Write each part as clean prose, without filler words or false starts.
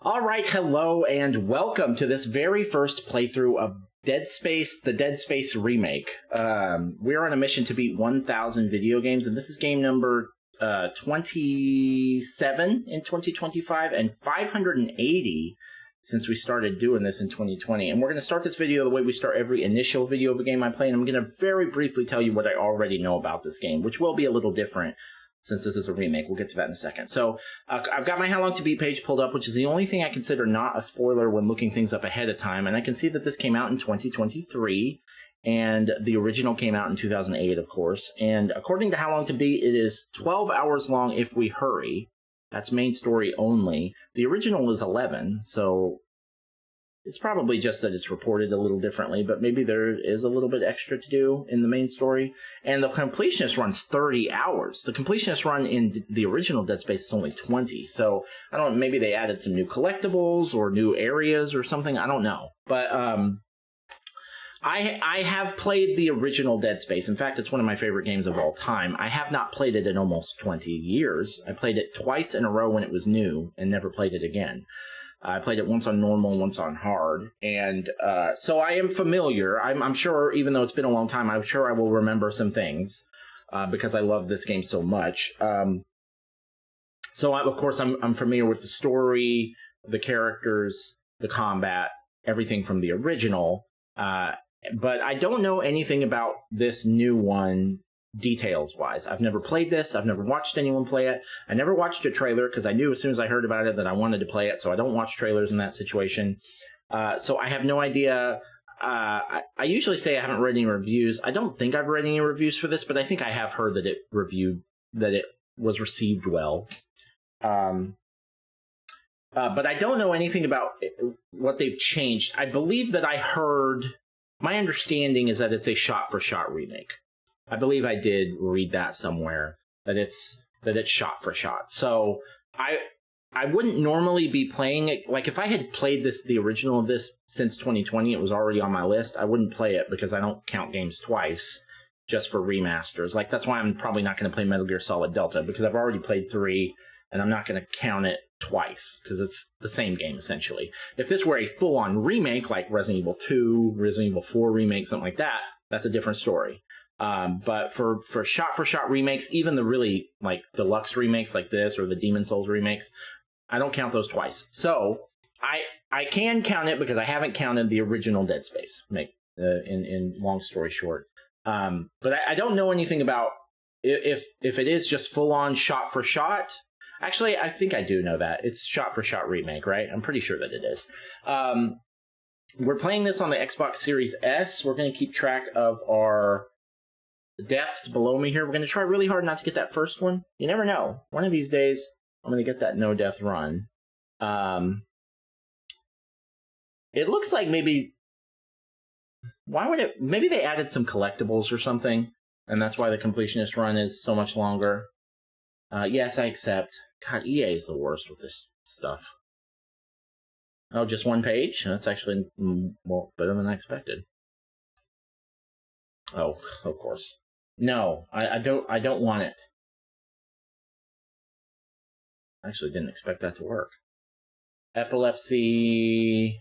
All right, hello, and welcome to this very first playthrough of Dead Space, the Dead Space remake. We're on a mission to beat 1,000 video games, and this is game number 27 in 2025, and 580 since we started doing this in 2020. And we're going to start this video the way we start every initial video of a game I play, and I'm going to very briefly tell you what I already know about this game, which will be a little different since this is a remake. We'll get to that in a second. So I've got my How Long to Beat page pulled up, which is the only thing I consider not a spoiler when looking things up ahead of time. And I can see that this came out in 2023, and the original came out in 2008, of course. And according to How Long to Beat, it is 12 hours long if we hurry. That's main story only. The original is 11, so it's probably just that it's reported a little differently, but maybe there is a little bit extra to do in the main story. And the completionist run's 30 hours. The completionist run in the original Dead Space is only 20. So, I don't know, maybe they added some new collectibles or new areas or something. I don't know. But I have played the original Dead Space. In fact, it's one of my favorite games of all time. I have not played it in almost 20 years. I played it twice in a row when it was new and never played it again. I played it once on normal, once on hard, and so I am familiar. I'm sure, even though it's been a long time, I'm sure I will remember some things because I love this game so much. So, of course, I'm familiar with the story, the characters, the combat, everything from the original, but I don't know anything about this new one details-wise. I've never played this. I've never watched anyone play it. I never watched a trailer because I knew as soon as I heard about it that I wanted to play it, so I don't watch trailers in that situation. So I have no idea. I usually say I haven't read any reviews. I don't think I've read any reviews for this, but I think I have heard that it was received well. But I don't know anything about what they've changed. I believe that I heard... My understanding is that it's a shot-for-shot remake. I believe I did read that somewhere, that it's shot for shot. So I wouldn't normally be playing it. Like, if I had played the original of this since 2020, it was already on my list, I wouldn't play it because I don't count games twice just for remasters. Like, that's why I'm probably not going to play Metal Gear Solid Delta, because I've already played 3 and I'm not going to count it twice because it's the same game essentially. If this were a full-on remake like Resident Evil 2, Resident Evil 4 remake, something like that, that's a different story. But for shot-for-shot remakes, even the really, like, deluxe remakes like this or the Demon Souls remakes, I don't count those twice. So, I can count it because I haven't counted the original Dead Space, in long story short. But I don't know anything about if it is just full-on shot-for-shot. Actually, I think I do know that. It's shot-for-shot remake, right? I'm pretty sure that it is. We're playing this on the Xbox Series S. We're going to keep track of our deaths below me here. We're going to try really hard not to get that first one. You never know. One of these days, I'm going to get that no-death run. It looks like maybe... Maybe they added some collectibles or something, and that's why the completionist run is so much longer. Yes, I accept. God, EA is the worst with this stuff. Oh, just one page? That's actually, well, better than I expected. Oh, of course. No, I don't want it. I actually didn't expect that to work. Epilepsy,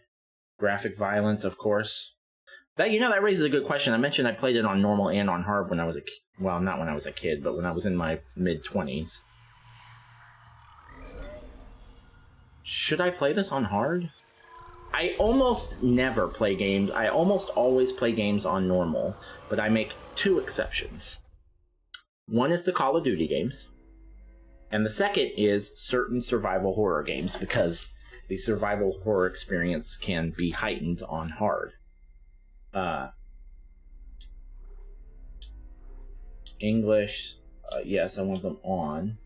graphic violence, of course. That raises a good question. I mentioned I played it on normal and on hard when I was not when I was a kid, but when I was in my mid-20s. Should I play this on hard? I almost never play games. I almost always play games on normal, but I make 2 exceptions. One is the Call of Duty games, and the second is certain survival horror games, because the survival horror experience can be heightened on hard. English, yes, I want them on.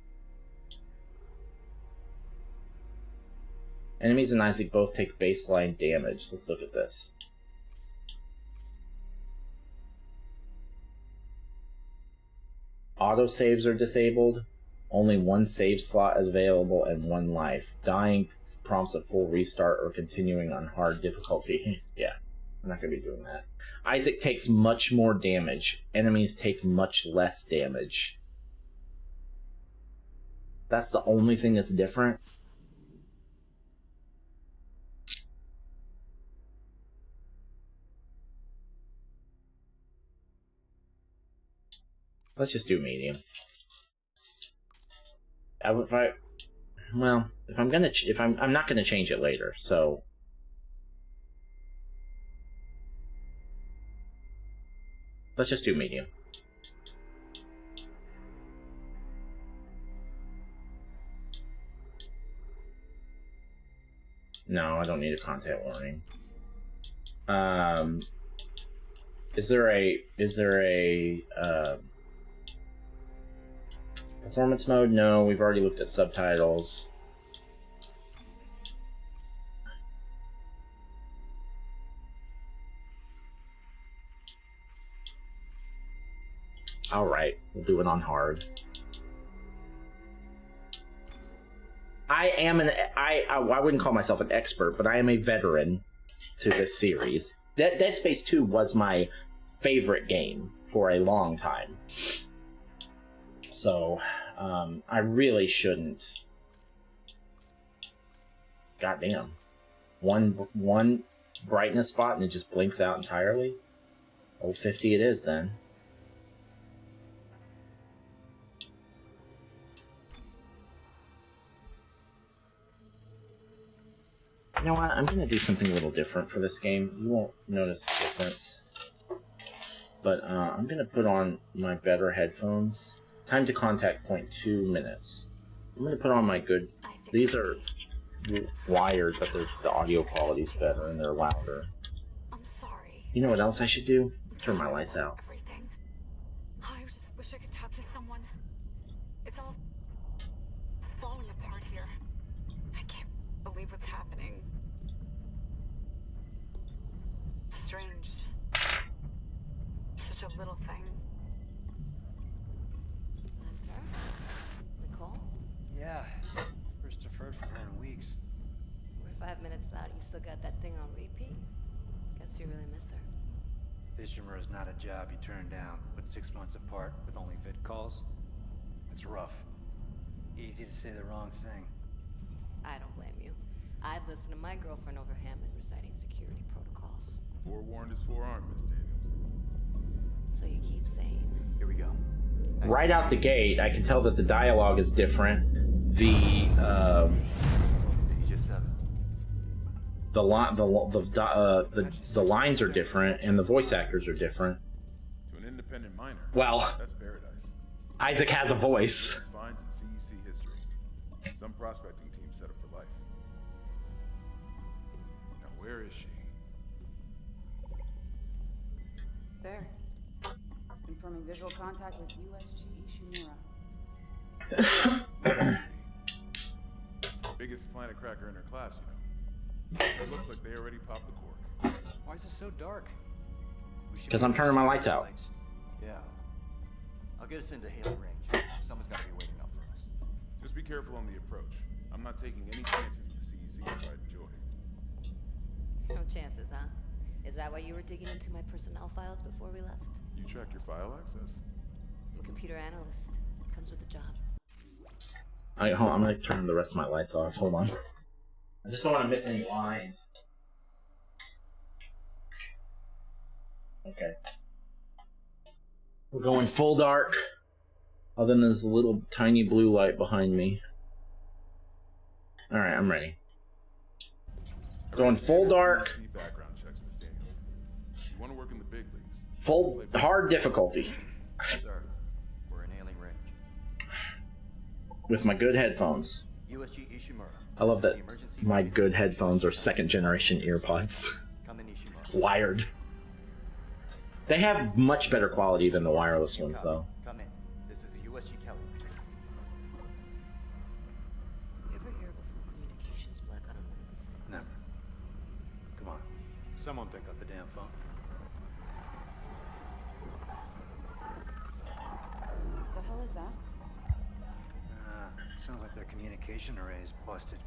Enemies and Isaac both take baseline damage. Let's look at this. Autosaves are disabled. Only 1 save slot is available and 1 life. Dying prompts a full restart or continuing on hard difficulty. Yeah, I'm not going to be doing that. Isaac takes much more damage. Enemies take much less damage. That's the only thing that's different. Let's just do medium. I'm not gonna change it later, so. Let's just do medium. No, I don't need a content warning. Is there a performance mode? No, we've already looked at subtitles. All right, we'll do it on hard. I wouldn't call myself an expert, but I am a veteran to this series. Dead Space 2 was my favorite game for a long time. So, I really shouldn't. Goddamn. One brightness spot and it just blinks out entirely? Oh, 50 it is then. You know what? I'm going to do something a little different for this game. You won't notice the difference. But I'm going to put on my better headphones. Time to contact point 2 minutes. I'm going to put on my good... These are wired, but the audio quality's better and they're louder. I'm sorry. You know what else I should do? Turn my lights out. Everything. I just wish I could talk to someone. It's all falling apart here. I can't believe what's happening. Strange. Such a little thing. That's her? Nicole? Yeah. First deferred for her in weeks. We're 5 minutes out. You still got that thing on repeat? Guess you really miss her. Fishermer is not a job you turn down, but 6 months apart with only vid calls? It's rough. Easy to say the wrong thing. I don't blame you. I'd listen to my girlfriend over Hammond reciting security protocols. Forewarned is forearmed, Miss Daniels. So you keep saying. Here we go. Right out the gate, I can tell that the dialogue is different. The lines are different, and the voice actors are different. To an independent miner, Well, that's paradise. Isaac has a voice. It's finds in CEC history. Some prospecting team set up for life. Now where is she? There. Confirming visual contact with USG Ishimura. Biggest planet cracker in her class, you know. It looks like they already popped the cork. Why is it so dark? Because I'm turning my lights out. Yeah. I'll get us into hailing range. Someone's gotta be waiting up for us. Just be careful on the approach. I'm not taking any chances with CEC if I enjoy. No chances, huh? Is that why you were digging into my personnel files before we left? You check your file access? I'm a computer analyst. Comes with the job. Hold on, I'm gonna turn the rest of my lights off. Hold on. I just don't want to miss any lines. Okay. We're going full dark. Other than this little tiny blue light behind me. Alright, I'm ready. Going full dark. Background checks, Miss Daniels. You want to work in the big leagues? Full hard difficulty. Sir, we're in hailing range. With my good headphones. USG Ishimura. I love that Emergency my good headphones are second generation earpods. Come in, Ishimura. Wired. They have much better quality than the wireless ones, though. Come in. This is USG Kelly. You ever hear of a full communications blackout on one of these things? Never. Come on. Someone pick up the damn phone. The hell is that? Sounds like their communication array is busted.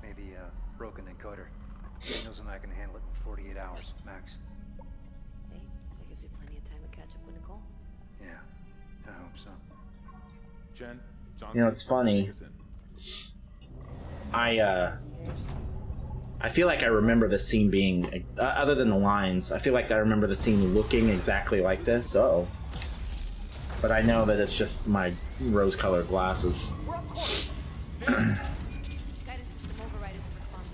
Maybe a broken encoder. Daniels and I can handle it in 48 hours, max. Hey, that gives you plenty of time to catch up with Nicole. Yeah, I hope so. Jen, Johnson, You know, it's funny. take us in. I feel like I remember the scene being, other than the lines, I feel like I remember the scene looking exactly like this. But but I know that it's just my rose-colored glasses. Guidance system override isn't responding.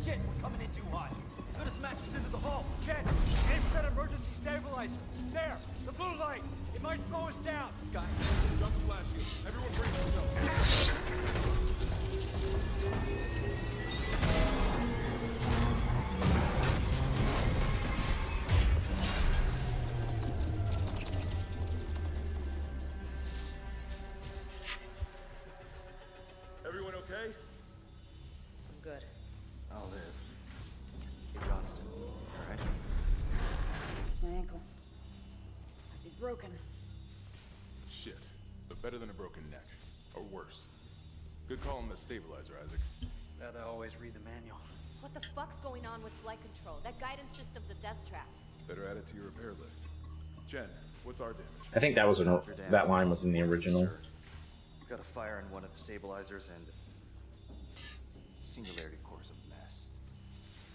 Shit, we're coming in too hot. He's gonna smash us into the hull. Jen, aim for that emergency stabilizer. There, the blue light. It might slow us down. Got it. Jump the flash shield. Everyone brace yourselves. Everyone okay? I'm good. I'll live. Hey, Johnston. All right? It's my ankle. Might be broken. Shit. But better than a broken neck. Or worse. Good call on the stabilizer, Isaac. Gotta always read the manual. What the fuck's going on with flight control? That guidance system's a death trap. Better add it to your repair list. Jen, what's our damage? I think that was that line was in the original. Sir, we've got a fire in one of the stabilizers and singularity core's a mess.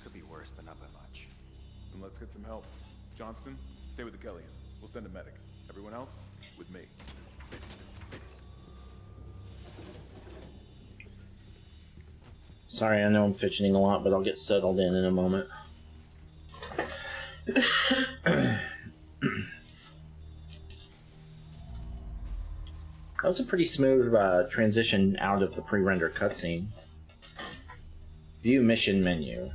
Could be worse, but not by much. Then let's get some help. Johnston, stay with the Kellyan. We'll send a medic. Everyone else, with me. Sorry, I know I'm fidgeting a lot, but I'll get settled in a moment. That was a pretty smooth transition out of the pre-rendered cutscene. View mission menu.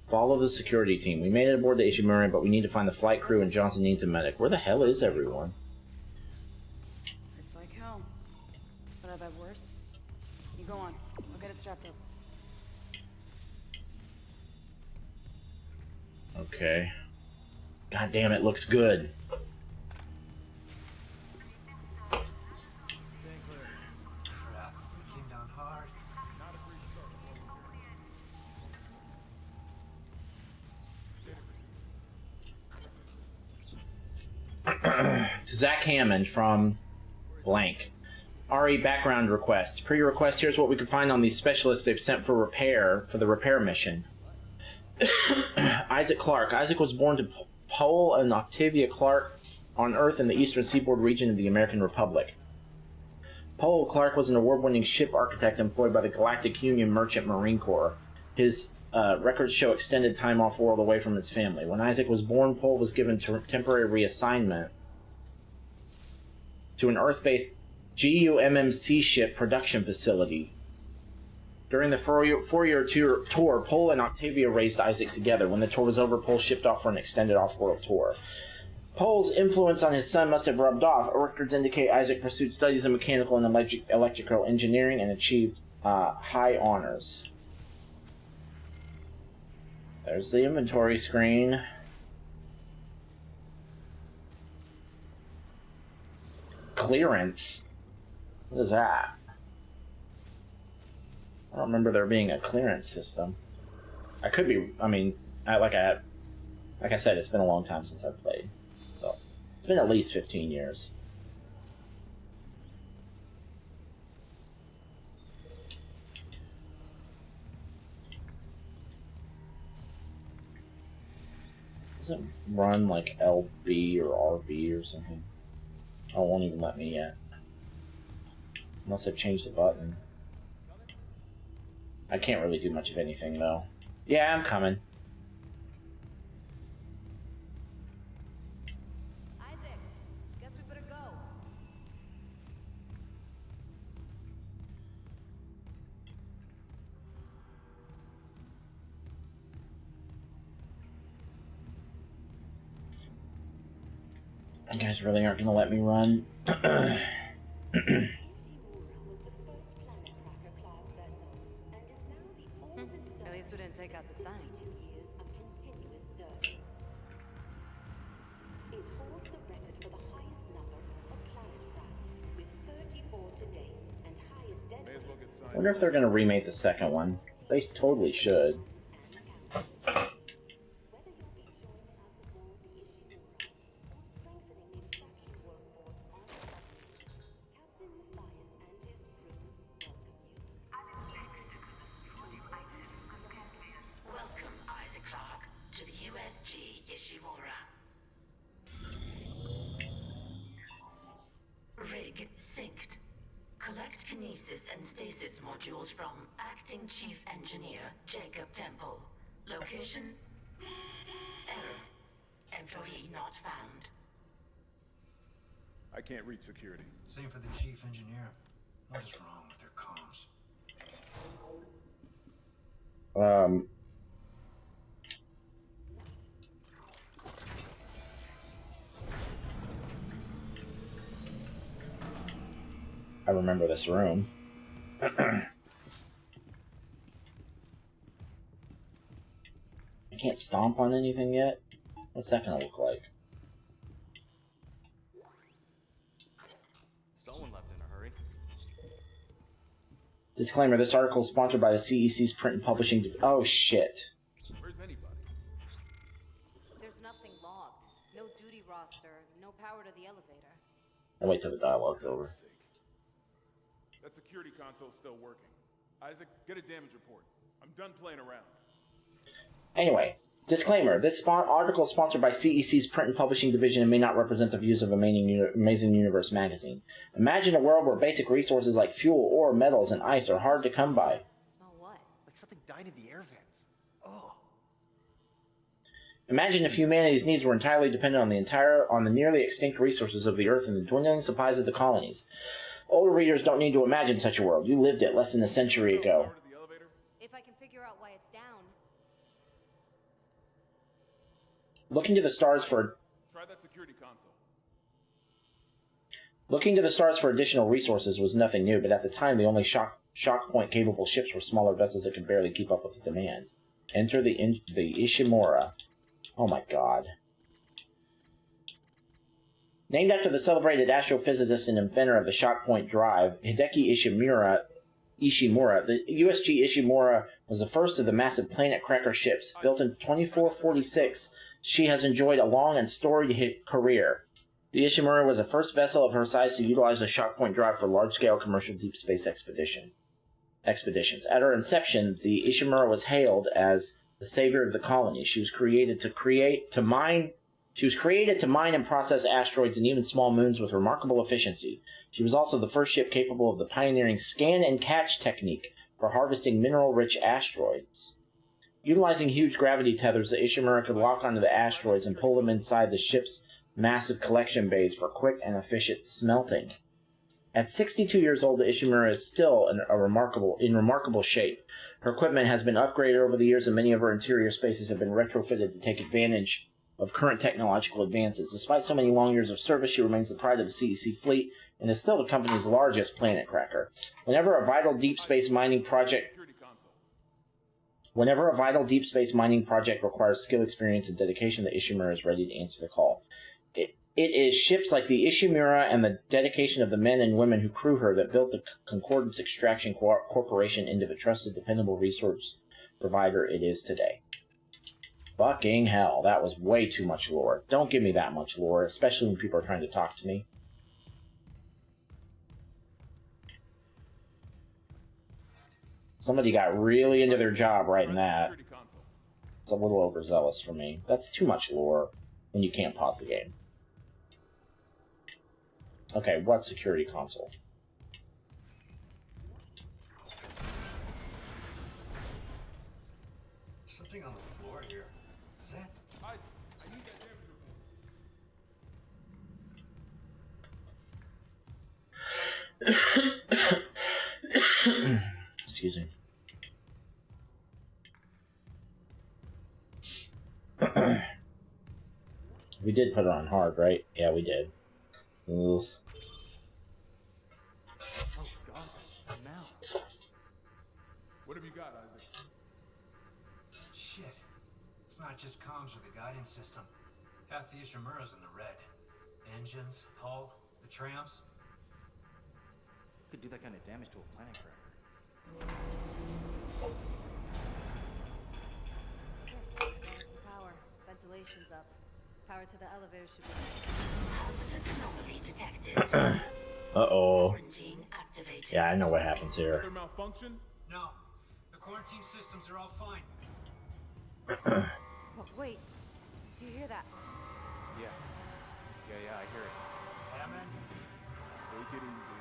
Follow the security team. We made it aboard the Ishimura, but we need to find the flight crew and Johnson needs a medic. Where the hell is everyone? It's like hell. But I've had worse. You go on. I'll get it strapped up. Okay. God damn, it looks good. Crap, we came down hard. To Zach Hammond from blank. RE background request. Pre-request, here's what we can find on these specialists they've sent for the repair mission. Isaac Clarke. Isaac was born to Paul and Octavia Clarke on Earth in the eastern seaboard region of the American Republic. Paul Clarke was an award-winning ship architect employed by the Galactic Union Merchant Marine Corps. His records show extended time off-world away from his family. When Isaac was born, Paul was given temporary reassignment to an Earth-based GUMMC ship production facility. During the four-year tour, Paul and Octavia raised Isaac together. When the tour was over, Paul shipped off for an extended off-world tour. Paul's influence on his son must have rubbed off. Records indicate Isaac pursued studies in mechanical and electrical engineering and achieved high honors. There's the inventory screen. Clearance? What is that? I don't remember there being a clearance system. I could be, I mean, like I said, it's been a long time since I've played. So, it's been at least 15 years. Does it run like LB or RB or something? Oh, it won't even let me yet. Unless I've changed the button. I can't really do much of anything, though. Yeah, I'm coming. Isaac, guess we better go. You guys really aren't gonna let me run. At least we didn't take out the sign. May as well get I signed. wonder if they're gonna remake the second one. They totally should. Welcome, Isaac Clarke, to the USG Ishimura. cryostasis and stasis modules from Acting Chief Engineer Jacob Temple. Location? Error. Employee not found. I can't reach security. Same for the chief engineer. What is wrong with their comms? I remember this room. I can't stomp on anything yet? What's that gonna look like? Someone left in a hurry. Disclaimer, this article is sponsored by the CEC's print and publishing oh shit. Where's anybody? There's nothing logged. No duty roster, no power to the elevator. I'll wait till the dialogue's over. That security console's still working. Isaac, get a damage report. I'm done playing around. Anyway, disclaimer, this article is sponsored by CEC's print and publishing division and may not represent the views of Amazing Universe magazine. Imagine a world where basic resources like fuel, ore, metals, and ice are hard to come by. Smell what? Like something died in the air vents. Oh. Imagine if humanity's needs were entirely dependent on the nearly extinct resources of the Earth and the dwindling supplies of the colonies. Older readers don't need to imagine such a world. You lived it less than a century ago. If I can figure out why it's down. Looking to the stars for Try that security console. Looking to the stars for additional resources was nothing new, but at the time the only shock point capable ships were smaller vessels that could barely keep up with the demand. Enter the Ishimura. Oh my god. Named after the celebrated astrophysicist and inventor of the shock point drive, Hideki Ishimura, the USG Ishimura was the first of the massive planet cracker ships. Built in 2446, she has enjoyed a long and storied career. The Ishimura was the first vessel of her size to utilize the shock point drive for large-scale commercial deep space expeditions. At her inception, the Ishimura was hailed as the savior of the colony. She was created to mine and process asteroids and even small moons with remarkable efficiency. She was also the first ship capable of the pioneering scan and catch technique for harvesting mineral-rich asteroids. Utilizing huge gravity tethers, the Ishimura could lock onto the asteroids and pull them inside the ship's massive collection bays for quick and efficient smelting. At 62 years old, the Ishimura is still in remarkable shape. Her equipment has been upgraded over the years, and many of her interior spaces have been retrofitted to take advantage of current technological advances. Despite so many long years of service, she remains the pride of the CEC fleet and is still the company's largest planet cracker. Whenever a vital deep space mining project requires skill, experience, and dedication, the Ishimura is ready to answer the call. It is ships like the Ishimura and the dedication of the men and women who crew her that built the Concordance Extraction Corporation into the trusted, dependable resource provider it is today. Fucking hell, that was way too much lore. Don't give me that much lore, especially when people are trying to talk to me. Somebody got really into their job writing that. It's a little overzealous for me. That's too much lore when you can't pause the game. Okay, what security console? Something on the floor here. Is that? I need that damage report. Excuse me. We did put it on hard, right? Yeah, we did. Ooh. Oh god, now. What have you got, Isaac? Shit. It's not just comms or the guidance system. Half the Ishimura's in the red. Engines, hull, the trams. Could do that kind of damage to a planet cracker. Power. Ventilation's up. Power to the elevator should be... Hazardous anomaly detected. Uh-oh. Quarantine activated. Yeah, I know what happens here. Other malfunction? No. The quarantine systems are all fine. Oh, wait. Do you hear that? Yeah, I hear it. Hammond? Take it easy.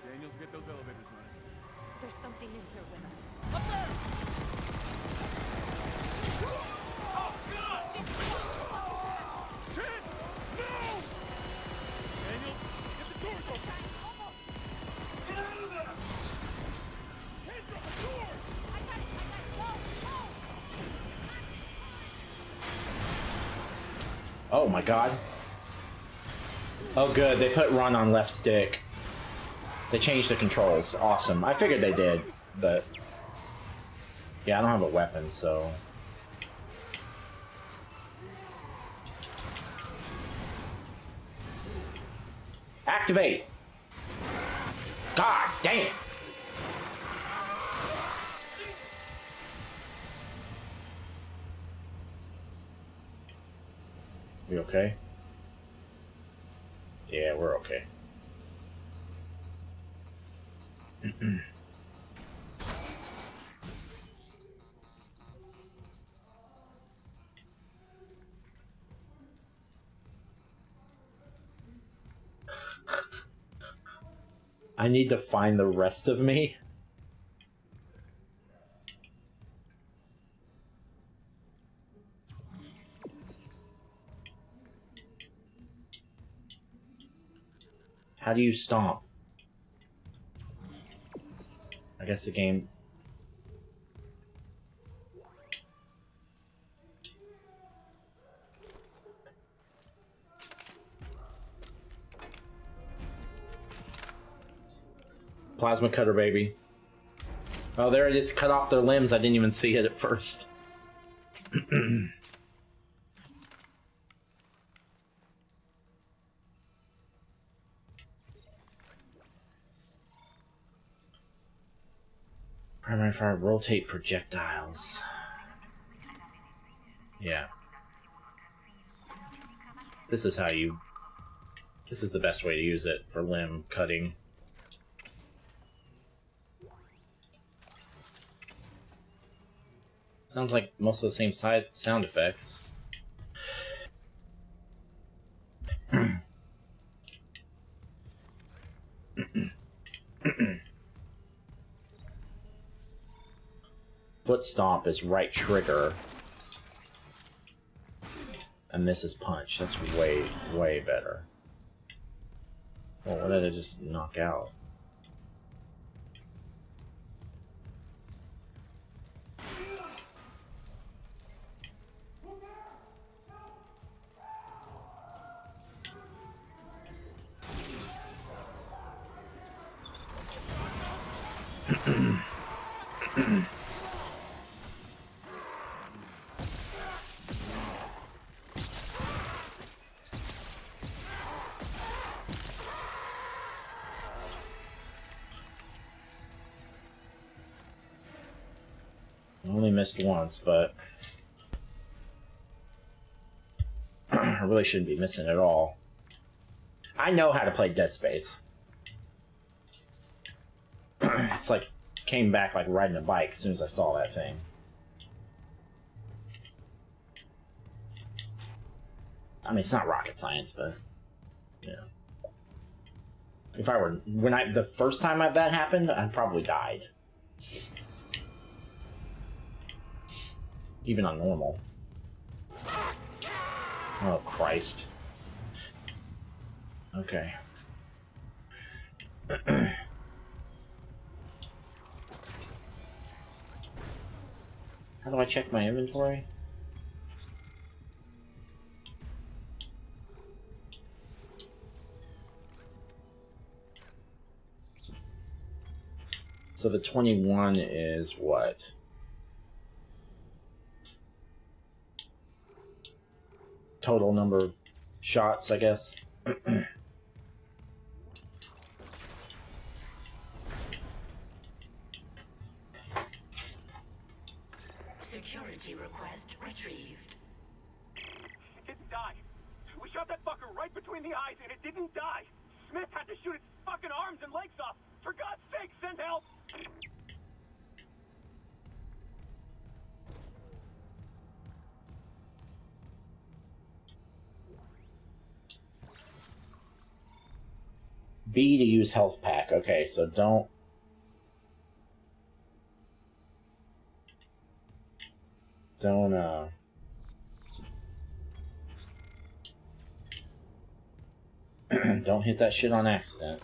Daniels, get those elevators running. There's something in here with us. Up there! Oh, God! Ted! No! Daniels, get the doors open! Get out of there! Hands on the door! I got it! Whoa! Oh my god. Oh good, they put run on left stick. They changed the controls. Awesome. I figured they did, but... Yeah, I don't have a weapon, so... Activate! God damn! We okay? Yeah, we're okay. I need to find the rest of me. How do you stomp? I guess the game... Plasma cutter, baby. Oh, there it is. Cut off their limbs. I didn't even see it at first. Primary fire, rotate projectiles. Yeah. This is how you... This is the best way to use it for limb cutting. Sounds like most of the same sound effects. Foot stomp is right trigger. And this is punch. That's way, way better. Well, what did I just knock out? I only missed once, but I really shouldn't be missing at all. I know how to play Dead Space. It's like came back like riding a bike as soon as I saw that thing. I mean, it's not rocket science, but yeah. If I were the first time that happened, I probably died. Even on normal. Oh, Christ. Okay. How do I check my inventory? So the 21 is what? Total number of shots, I guess. Security request retrieved. It died. We shot that fucker right between the eyes and it didn't die. Smith had to shoot its fucking arms and legs off. For God's sake, send help! B to use health pack. Okay, so don't... Don't don't hit that shit on accident.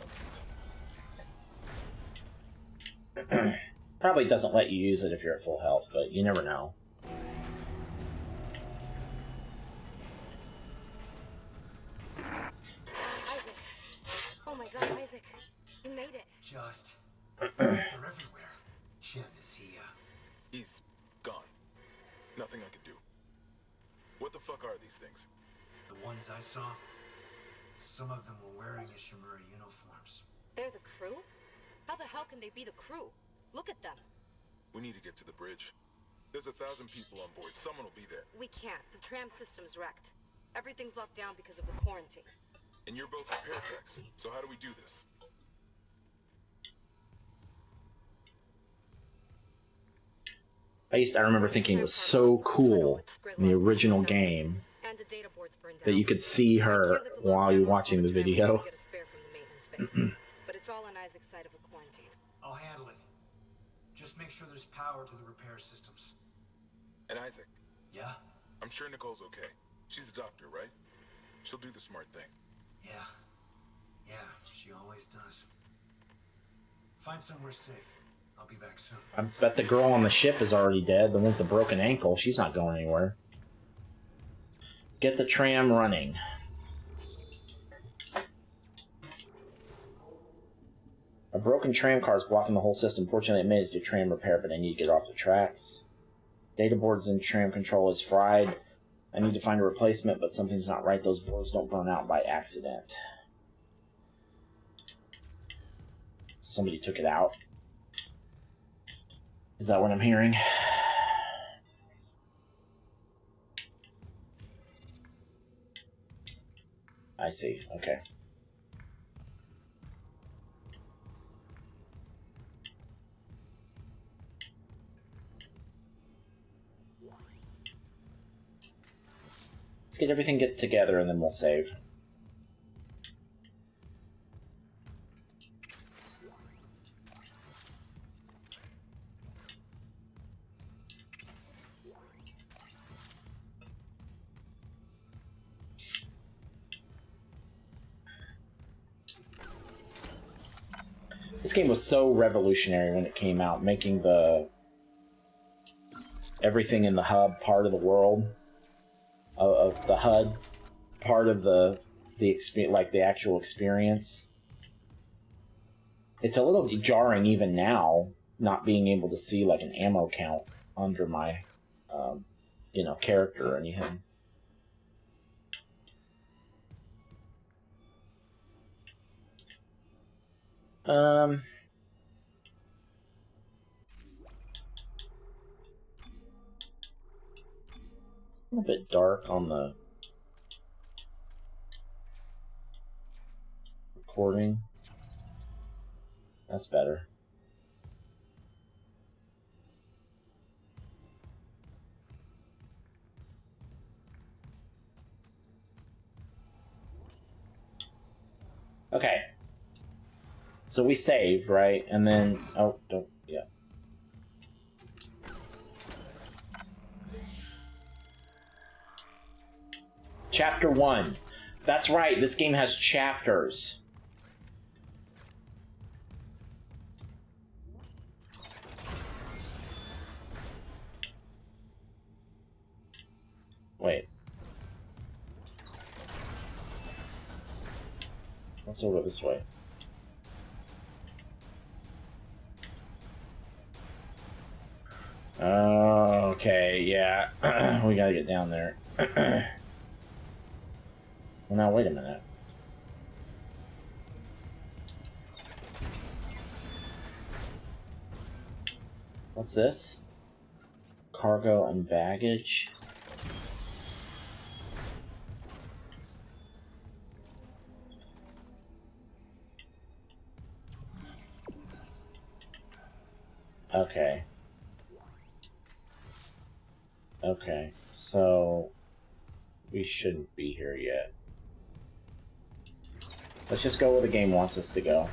Probably doesn't let you use it if you're at full health, but you never know. Isaac. Oh my god, Isaac. You made it. Just... they're everywhere. Shit, is he, He's gone. Nothing I could do. What the fuck are these things? The ones I saw, some of them were wearing Ishimura uniforms. They're the crew? How the hell can they be the crew? Look at them. We need to get to the bridge. There's 1,000 people on board. Someone will be there. We can't. The tram system's wrecked. Everything's locked down because of the quarantine. And you're both repair techs. So how do we do this? I remember thinking it was so cool in the original game And the data board's burned down. that you could see her while you're watching the video. Get a spare from the maintenance bay. But it's all on Isaac's side of the quarantine. I'll handle it. Just make sure there's power to the repair systems. And Isaac, Yeah? I'm sure Nicole's okay. She's a doctor, right? She'll do the smart thing. Yeah. Yeah, she always does. Find somewhere safe. I'll be back soon. I bet the girl on the ship is already dead. The one with the broken ankle, she's not going anywhere. Get the tram running. A broken tram car is blocking the whole system. Fortunately, it made it to tram repair, but I need to get off the tracks. Data boards in tram control is fried. I need to find a replacement, but something's not right. Those boards don't burn out by accident. So somebody took it out. Is that what I'm hearing? I see. Okay. Let's get everything together and then we'll save. This game was so revolutionary when it came out, making everything in the hub part of the world, of the HUD part of the experience, like the actual experience. It's a little jarring even now, not being able to see like an ammo count under my, character or anything. A little bit dark on the recording. That's better. Okay. So we saved, right? And then... Oh, don't... Yeah. Chapter 1. That's right, this game has chapters. Wait. Let's over this way. Okay, yeah. We gotta get down there. Well, now, wait a minute. What's this? Cargo and baggage. Okay. Okay, so we shouldn't be here yet. Let's just go where the game wants us to go.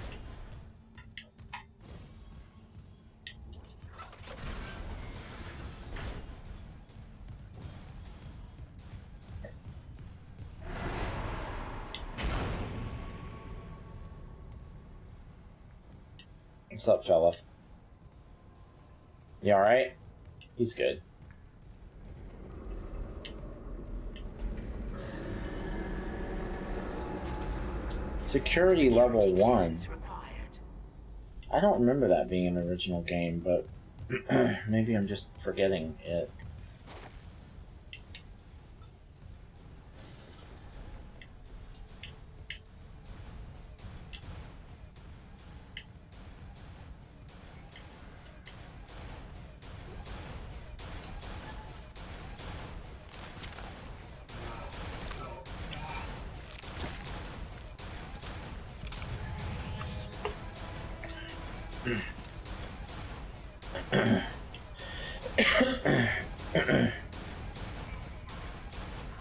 What's up, fella? You alright? He's good. Security level 1. I don't remember that being an original game, but maybe I'm just forgetting it.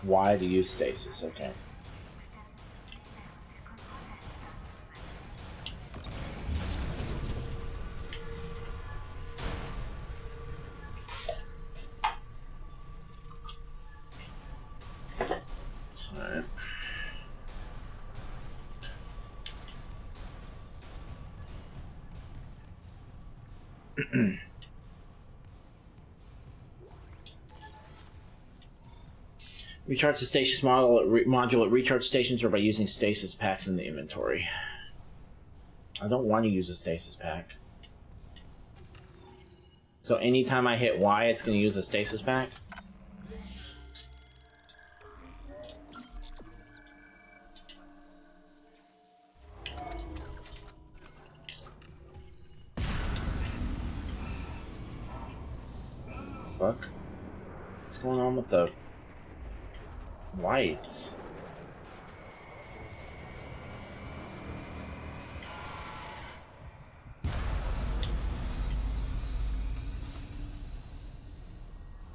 Why to use stasis? Okay. Alright. Recharge the stasis module at recharge stations or by using stasis packs in the inventory. I don't want to use a stasis pack. So anytime I hit Y, it's going to use a stasis pack? Fuck. What's going on with the lights?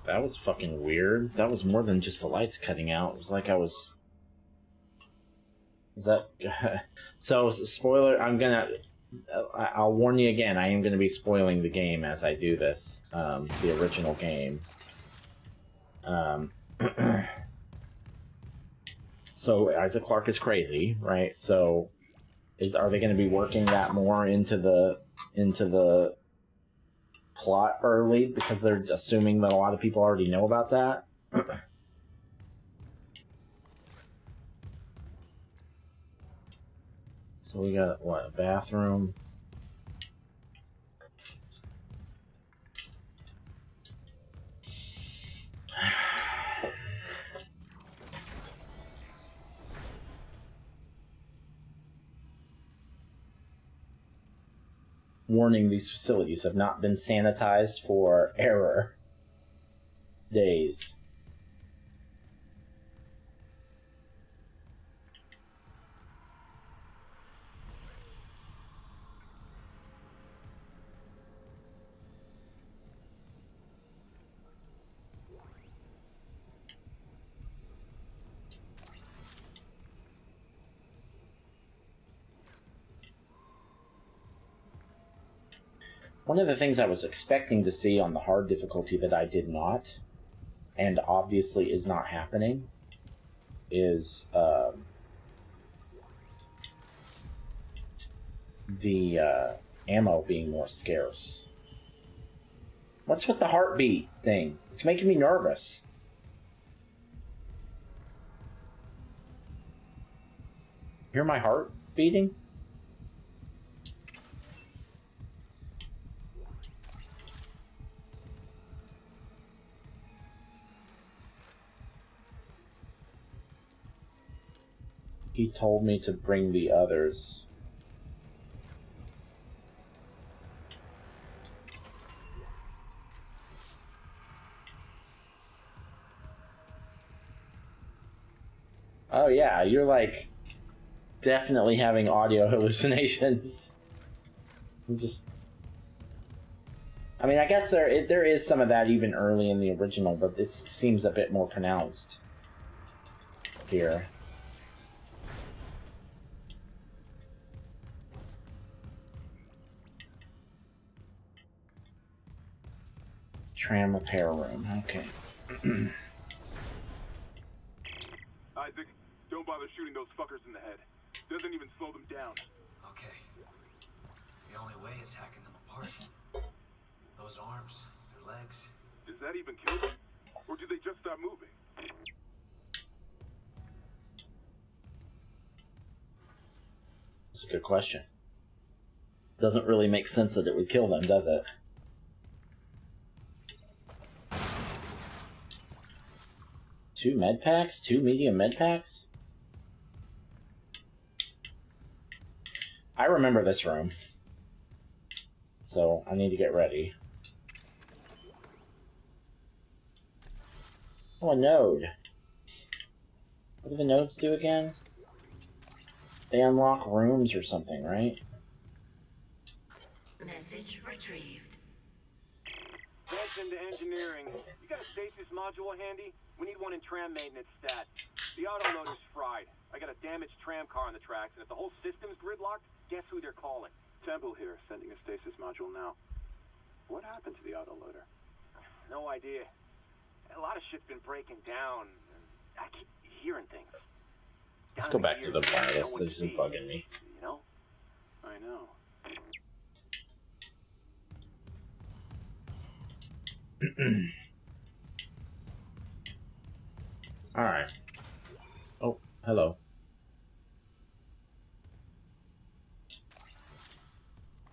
That was fucking weird. That was more than just the lights cutting out. It was like I was... Is that... So, spoiler, I'll warn you again, I am gonna be spoiling the game as I do this. The original game. So, Isaac Clarke is crazy, right? So, are they gonna be working that more into the plot early because they're assuming that a lot of people already know about that? So we got, what, a bathroom? Warning, these facilities have not been sanitized for error days. One of the things I was expecting to see on the hard difficulty that I did not, and obviously is not happening, is the ammo being more scarce. What's with the heartbeat thing? It's making me nervous. Hear my heart beating? He told me to bring the others. Oh yeah, you're like definitely having audio hallucinations. I mean, I guess there is some of that even early in the original, but it seems a bit more pronounced here. Tram repair room. Okay. Isaac, don't bother shooting those fuckers in the head. Doesn't even slow them down. Okay. The only way is hacking them apart. Those arms, their legs. Does that even kill them? Or do they just stop moving? That's a good question. Doesn't really make sense that it would kill them, does it? Two med packs? Two medium med packs? I remember this room. So I need to get ready. Oh, a node. What do the nodes do again? They unlock rooms or something, right? Message retrieved. That's into engineering. You got a stasis module handy? We need one in tram maintenance stat. The autoloader's fried. I got a damaged tram car on the tracks, and if the whole system's gridlocked, guess who they're calling? Temple here, sending a stasis module now. What happened to the autoloader? No idea. A lot of shit's been breaking down. I keep hearing things. Let's go back to the wireless. There's some bugging me. You know? I know. Alright. Oh, hello.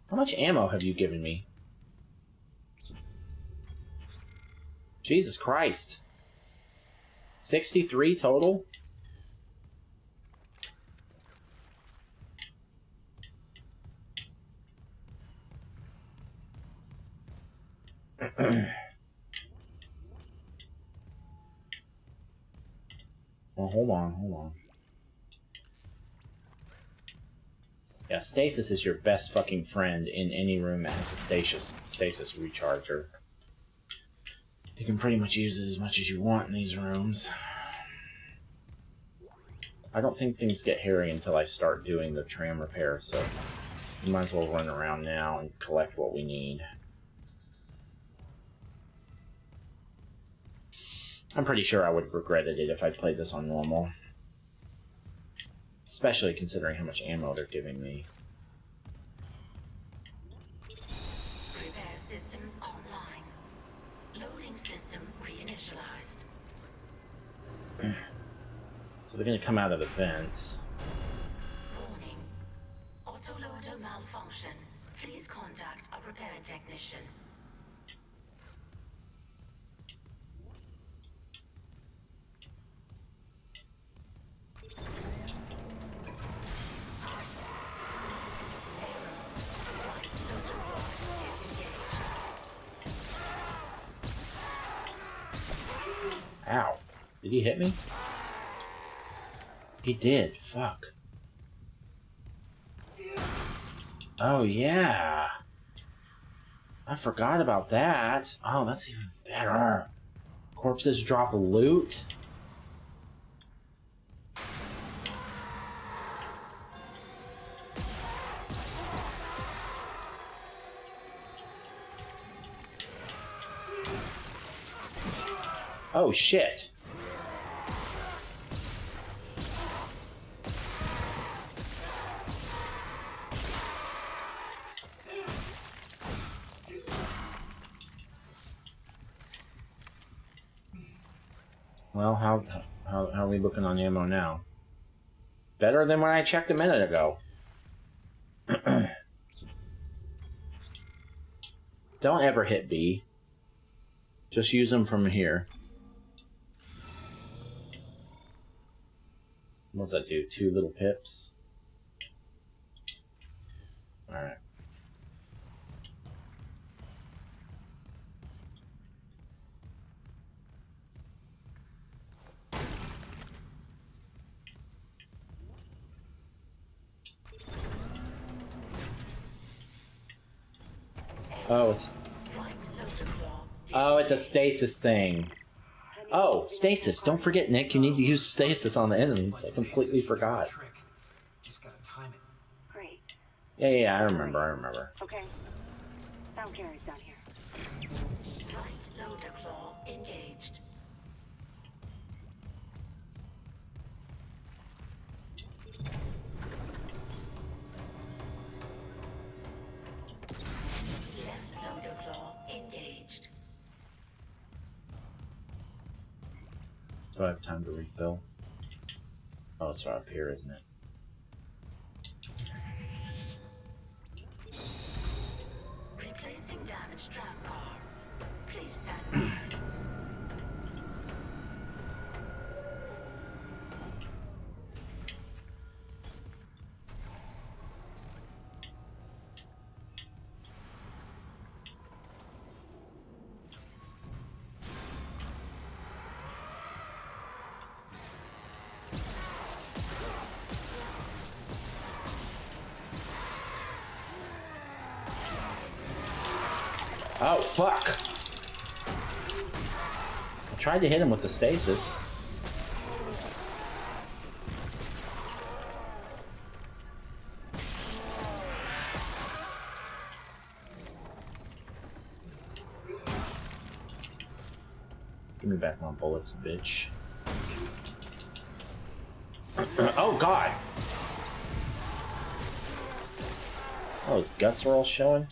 How much ammo have you given me? Jesus Christ. 63 total? Well, hold on. Yeah, stasis is your best fucking friend in any room that has a stasis recharger. You can pretty much use it as much as you want in these rooms. I don't think things get hairy until I start doing the tram repair, so we might as well run around now and collect what we need. I'm pretty sure I would have regretted it if I played this on normal. Especially considering how much ammo they're giving me. Repair systems online. Loading system reinitialized. So they're going to come out of the vents. Warning. Autoloader malfunction. Please contact a repair technician. Ow. Did he hit me? He did. Fuck. Oh, yeah. I forgot about that. Oh, that's even better. Corpses drop loot. Oh, shit. Well, how are we looking on ammo now? Better than when I checked a minute ago. Don't ever hit B. Just use them from here. What does that do? 2 little pips? Alright. Oh, it's a stasis thing. Oh, stasis. Don't forget, Nick. You need to use stasis on the enemies. I completely forgot. Just gotta time it. Great. Yeah, I remember. Okay. Sound carrier's down here. Right loader claw engaged. Left loader claw engaged. Do I have time to refill? Oh, it's right up here, isn't it? Replacing damaged tram car. Please stand by. Oh, fuck! I tried to hit him with the stasis. Give me back my bullets, bitch. Oh, God! Oh, his guts are all showing.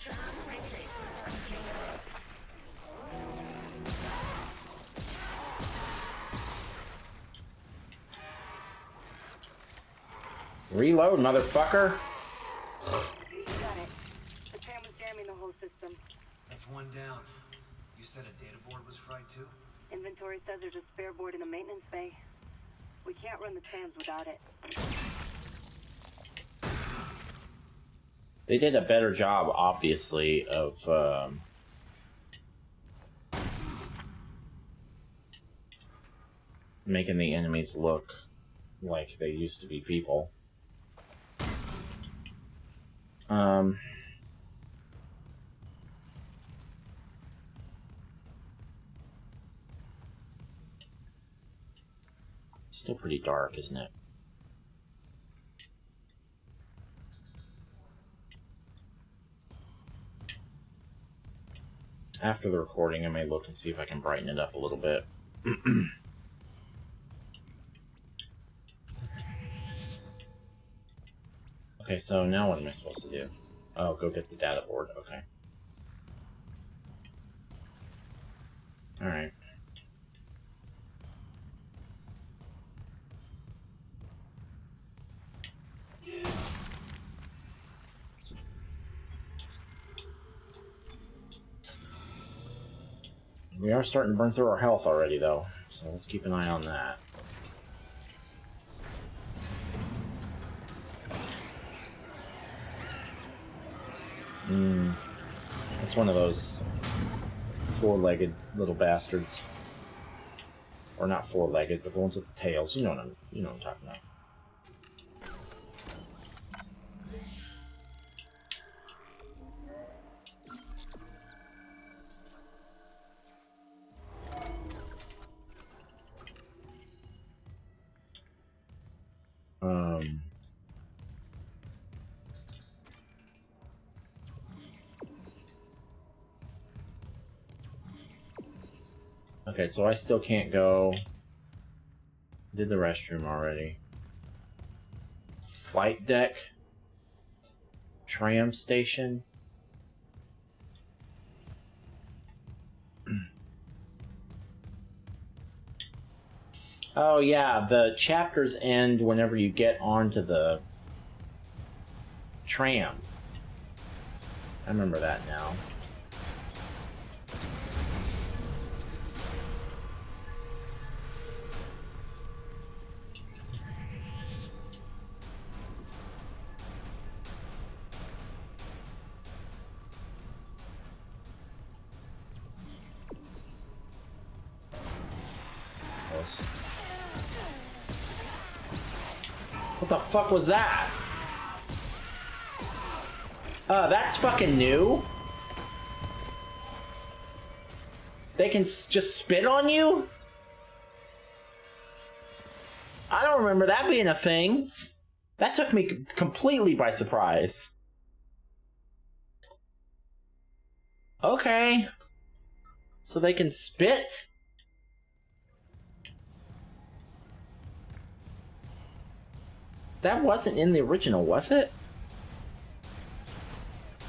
Reload, motherfucker! Got it. The tram was jamming the whole system. That's one down. You said a data board was fried too? Inventory says there's a spare board in the maintenance bay. We can't run the trams without it. They did a better job, obviously, of making the enemies look like they used to be people. Still pretty dark, isn't it? After the recording, I may look and see if I can brighten it up a little bit. Okay, so now what am I supposed to do? Oh, go get the data board. Okay. Alright. We are starting to burn through our health already, though, so let's keep an eye on that. It's one of those four-legged little bastards. Or not four-legged, but the ones with the tails. You know what I'm talking about. Okay, so I still can't go. Did the restroom already. Flight deck. Tram station. Oh yeah, the chapters end whenever you get onto the tram. I remember that now. What the fuck was that? That's fucking new. They can just spit on you? I don't remember that being a thing. That took me completely by surprise. Okay. So they can spit? That wasn't in the original, was it?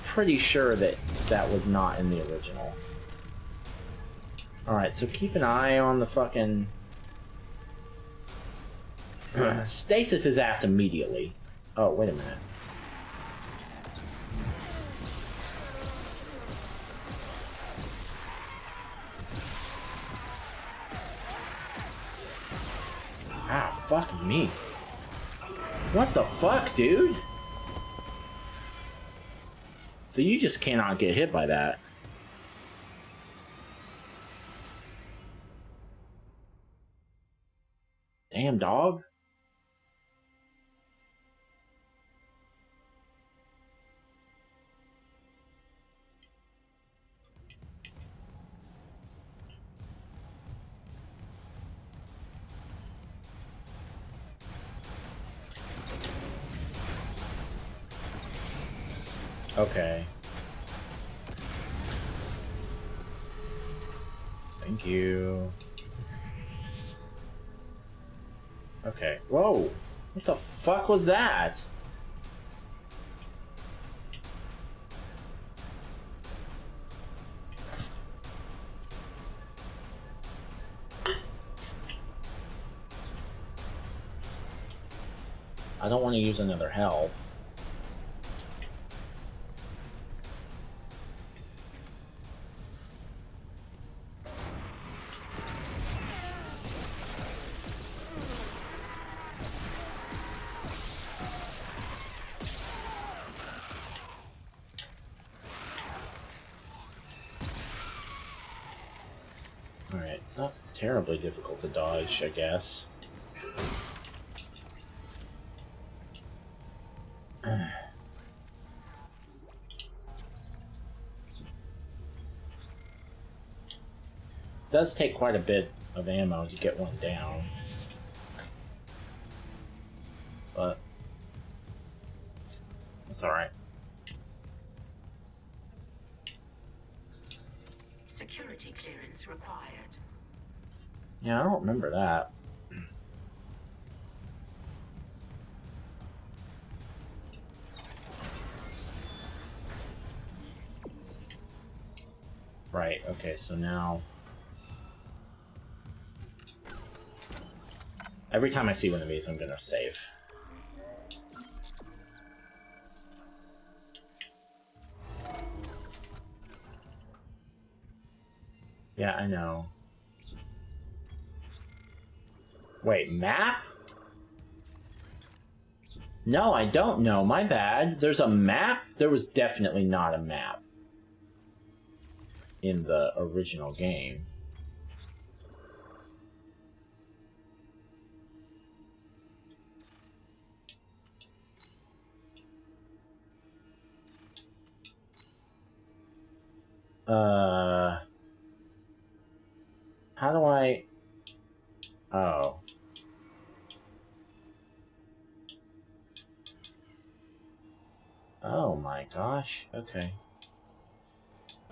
Pretty sure that that was not in the original. Alright, so keep an eye on the fucking... Stasis his ass immediately. Oh, wait a minute. Ah, fuck me. What the fuck, dude? So you just cannot get hit by that. Damn, dog. Okay. Thank you. Okay. Whoa! What the fuck was that? I don't want to use another health. Alright, it's not terribly difficult to dodge, I guess. It does take quite a bit of ammo to get one down. But that's alright. Security clearance required. Yeah, I don't remember that. Right, okay, so now... Every time I see one of these, I'm gonna save. Yeah, I know. Wait, map? No, I don't know. My bad. There's a map? There was definitely not a map in the original game. How do I... Oh. Oh my gosh. Okay.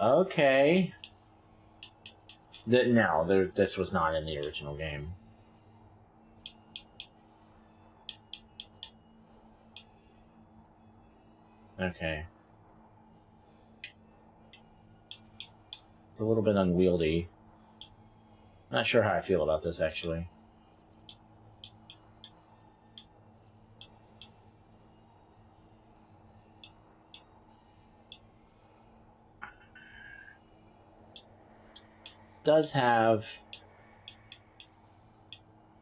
Okay. No, this was not in the original game. Okay. It's a little bit unwieldy. Not sure how I feel about this, actually. Does have...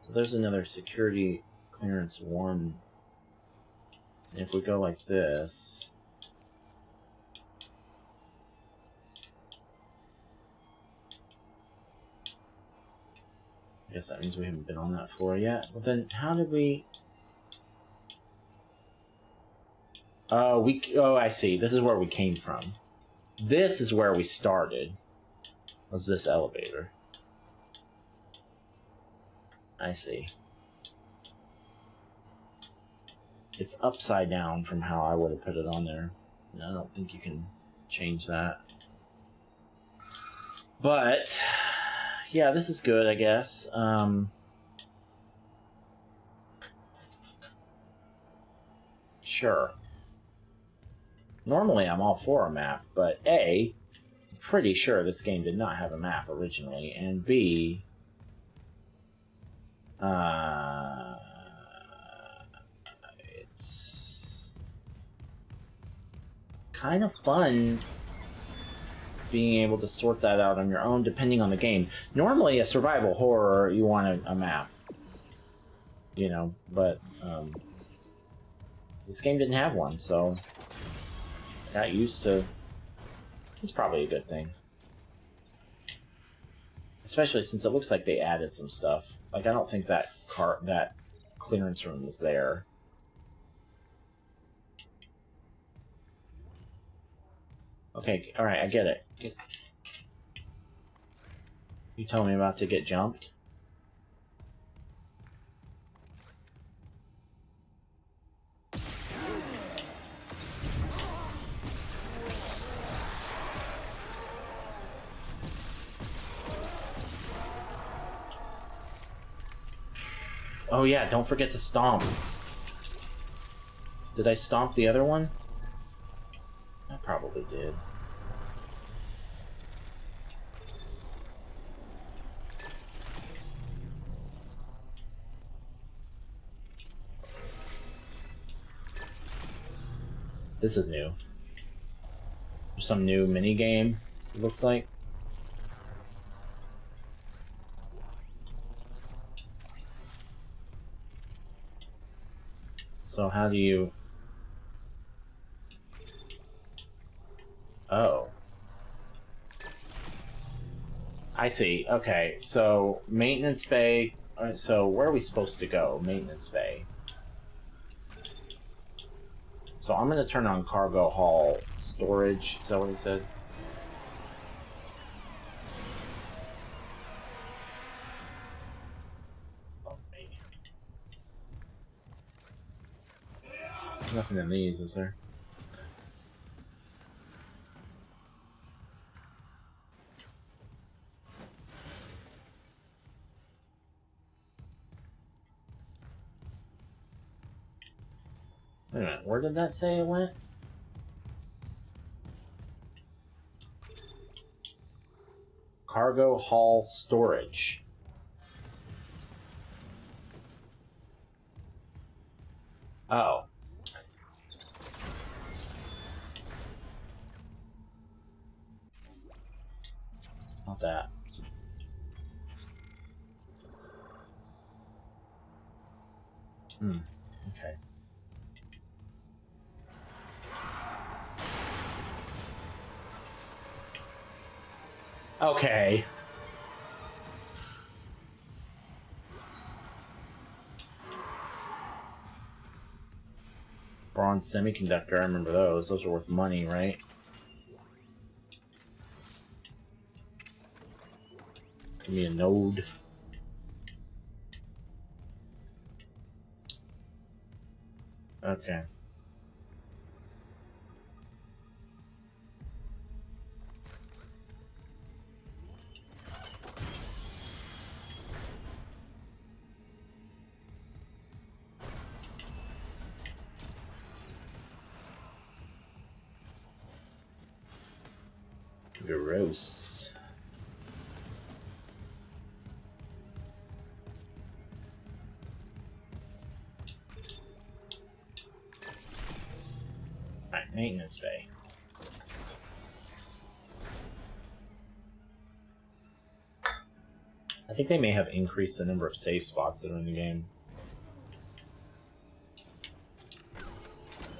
So there's another security clearance 1. And if we go like this... I guess that means we haven't been on that floor yet. Well then, how did we... Oh, I see. This is where we came from. This is where we started. Was this elevator. I see. It's upside down from how I would have put it on there. And I don't think you can change that. But yeah, this is good, I guess. Sure. Normally I'm all for a map, but A, I'm pretty sure this game did not have a map originally, and B, it's kind of fun being able to sort that out on your own depending on the game. Normally a survival horror, you want a map, you know, but this game didn't have one, so I got used to. It's probably a good thing, especially since it looks like they added some stuff. Like, I don't think that clearance room was there. Okay, alright, I get it. You told me about to get jumped? Oh yeah, don't forget to stomp. Did I stomp the other one? I probably did. This is new. There's some new mini game, it looks like. So how do you... Oh. I see. Okay, so maintenance bay... So where are we supposed to go? Maintenance bay. So I'm going to turn on cargo hall storage. Is that what he said? Nothing in these, is there? Wait a minute, where did that say it went? Cargo hall storage. Oh. Not that. Okay. Okay. Bronze semiconductor, I remember those. Those are worth money, right? Give me a node. Okay. Gross. Alright, maintenance bay. I think they may have increased the number of save spots that are in the game.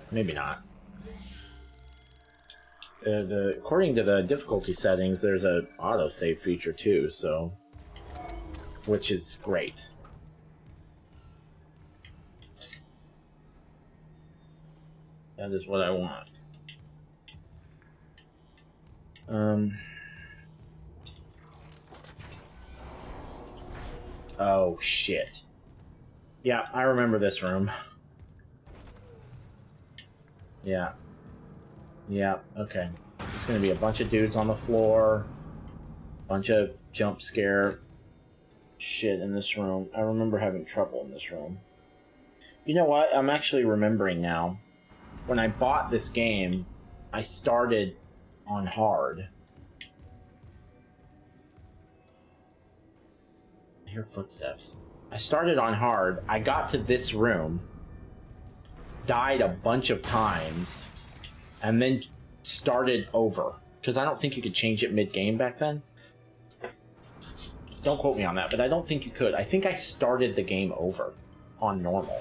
Maybe not. According to the difficulty settings, there's a autosave feature too, so... which is great. That is what I want. Oh, shit. Yeah, I remember this room. Yeah. Yeah, okay. There's gonna be a bunch of dudes on the floor. Bunch of jump scare shit in this room. I remember having trouble in this room. You know what? I'm actually remembering now. When I bought this game, I started on hard. I hear footsteps. I started on hard. I got to this room, died a bunch of times, and then started over. Because I don't think you could change it mid-game back then. Don't quote me on that, but I don't think you could. I think I started the game over on normal.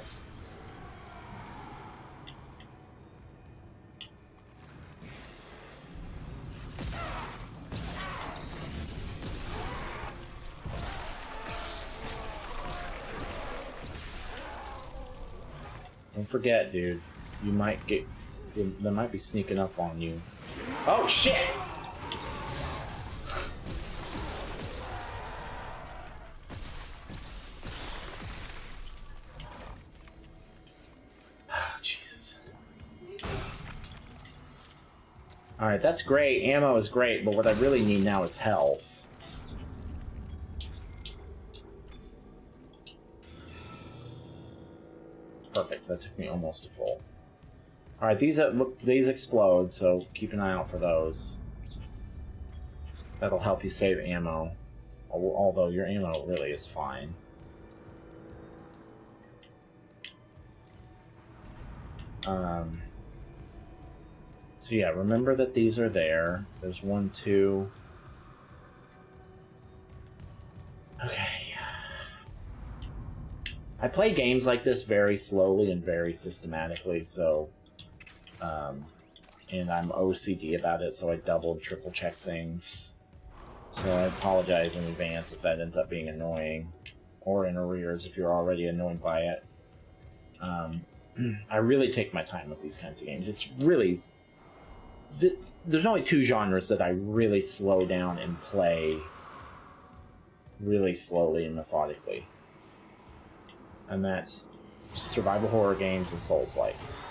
Don't forget, dude. You might get... They might be sneaking up on you. Oh, shit! Oh, Jesus. Alright, that's great. Ammo is great, but what I really need now is health. Perfect, that took me almost to full. Alright, these explode, so keep an eye out for those. That'll help you save ammo. Although your ammo really is fine. So yeah, remember that these are there. There's 1, 2. Okay. I play games like this very slowly and very systematically, so... and I'm OCD about it, so I double, triple check things. So I apologize in advance if that ends up being annoying. Or in arrears if you're already annoyed by it. I really take my time with these kinds of games. It's really... There's only 2 genres that I really slow down and play really slowly and methodically. And that's survival horror games and Souls-likes.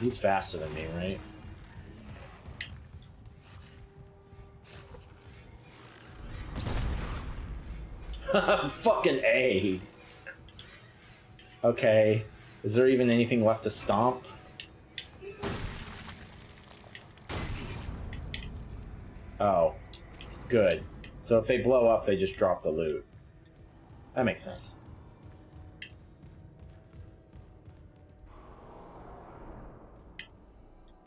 He's faster than me, right? Fucking A! Okay. Is there even anything left to stomp? Oh. Good. So if they blow up, they just drop the loot. That makes sense.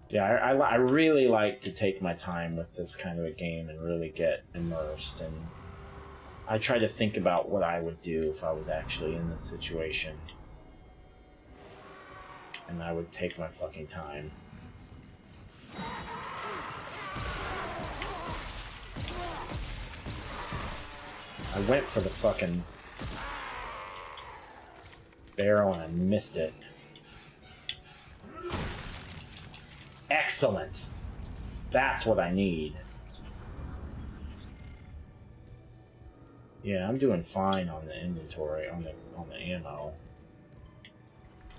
Yeah, I really like to take my time with this kind of a game and really get immersed, and I try to think about what I would do if I was actually in this situation. And I would take my fucking time. I went for the fucking barrel and I missed it. Excellent! That's what I need. Yeah, I'm doing fine on the inventory, on the ammo.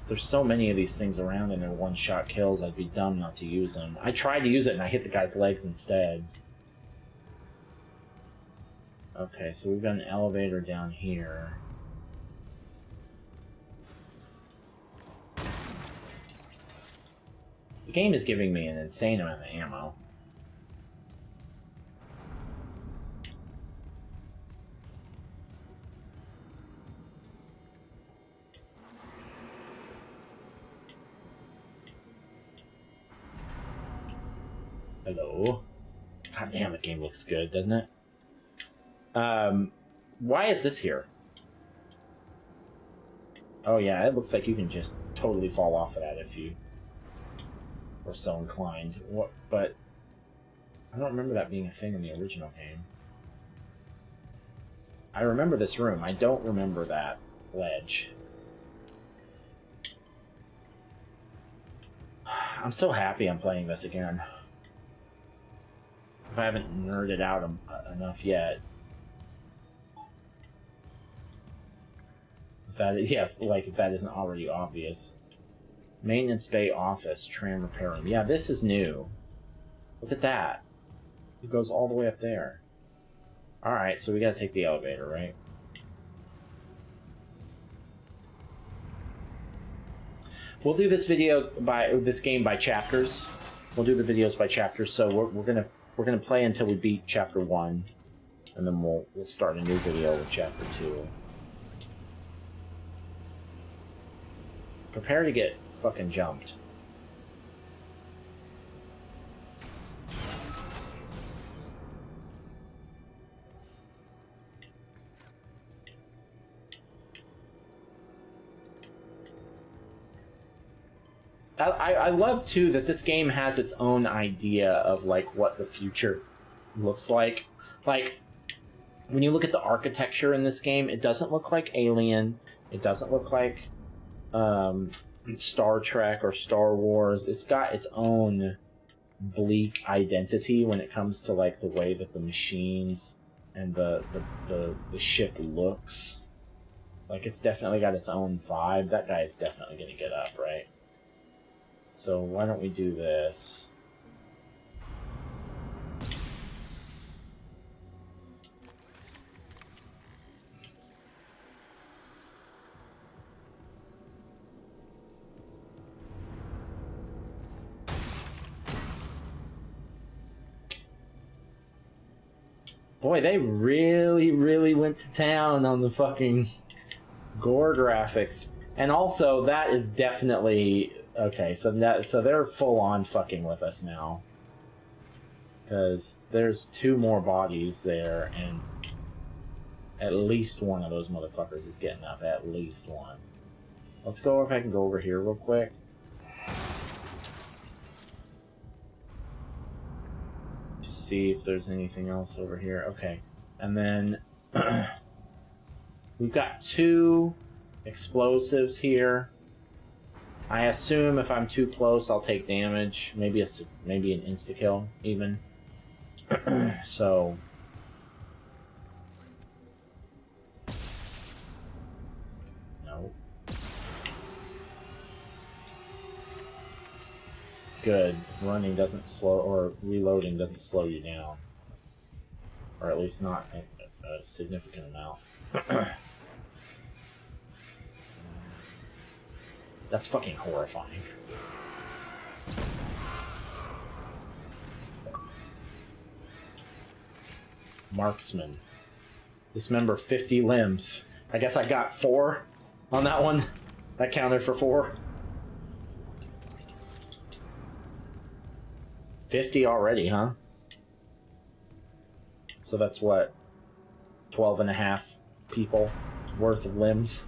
There's so many of these things around and they're one-shot kills, I'd be dumb not to use them. I tried to use it and I hit the guy's legs instead. Okay, so we've got an elevator down here. The game is giving me an insane amount of ammo. Hello. God damn, the game looks good, doesn't it? Why is this here? Oh yeah, it looks like you can just totally fall off of that if you were so inclined. What? But I don't remember that being a thing in the original game. I remember this room. I don't remember that ledge. I'm so happy I'm playing this again. If I haven't nerded out enough yet. If that, yeah, like if that isn't already obvious. Maintenance bay office, tram repair room. Yeah, this is new. Look at that. It goes all the way up there. Alright, so we gotta take the elevator, right? We'll do this game by chapters. We'll do the videos by chapters, so we're gonna play until we beat chapter 1. And then we'll start a new video with chapter 2. Prepare to get fucking jumped. I love too that this game has its own idea of like what the future looks like. Like when you look at the architecture in this game, it doesn't look like Alien. It doesn't look like Star Trek or Star Wars. It's got its own bleak identity when it comes to like the way that the machines and the ship looks. Like it's definitely got its own vibe. That guy is definitely gonna get up, right? So why don't we do this? Boy, they really went to town on the fucking gore graphics. And also, that is definitely... Okay, so they're full on fucking with us now. Because there's 2 more bodies there, and at least one of those motherfuckers is getting up. At least one. Let's go, if I can go over here real quick. Just see if there's anything else over here. Okay. And then we've got 2 explosives here. I assume if I'm too close, I'll take damage. Maybe an insta-kill, even. So... No. Good. Running doesn't slow, or reloading doesn't slow you down. Or at least not a significant amount. That's fucking horrifying. Marksman. Dismember 50 limbs. I guess I got 4 on that one. That counted for 4. 50 already, huh? So that's what? 12 and a half people worth of limbs.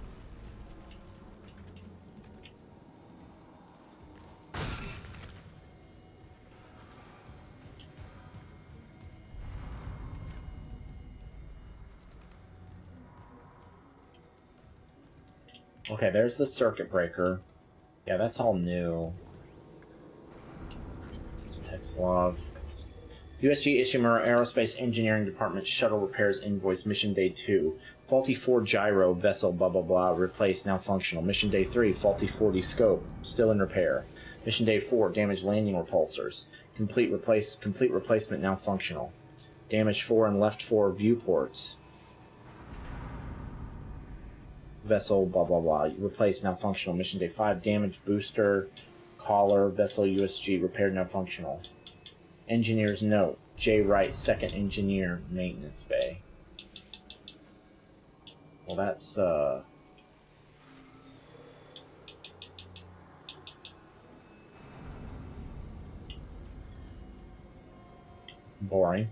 Okay, there's the circuit breaker. Yeah, that's all new. Text log. USG Ishimura Aerospace Engineering Department Shuttle Repairs Invoice Mission Day 2. Faulty 4 gyro vessel blah blah blah replaced, now functional. Mission Day 3 faulty 40 scope still in repair. Mission Day 4 damaged landing repulsors. Complete replacement now functional. Damage 4 and left 4 viewports. Vessel blah blah blah replaced, now functional. Mission Day 5 damaged booster collar vessel USG repaired, now functional. Engineer's note: J. Wright, second engineer, maintenance bay. Well, that's boring.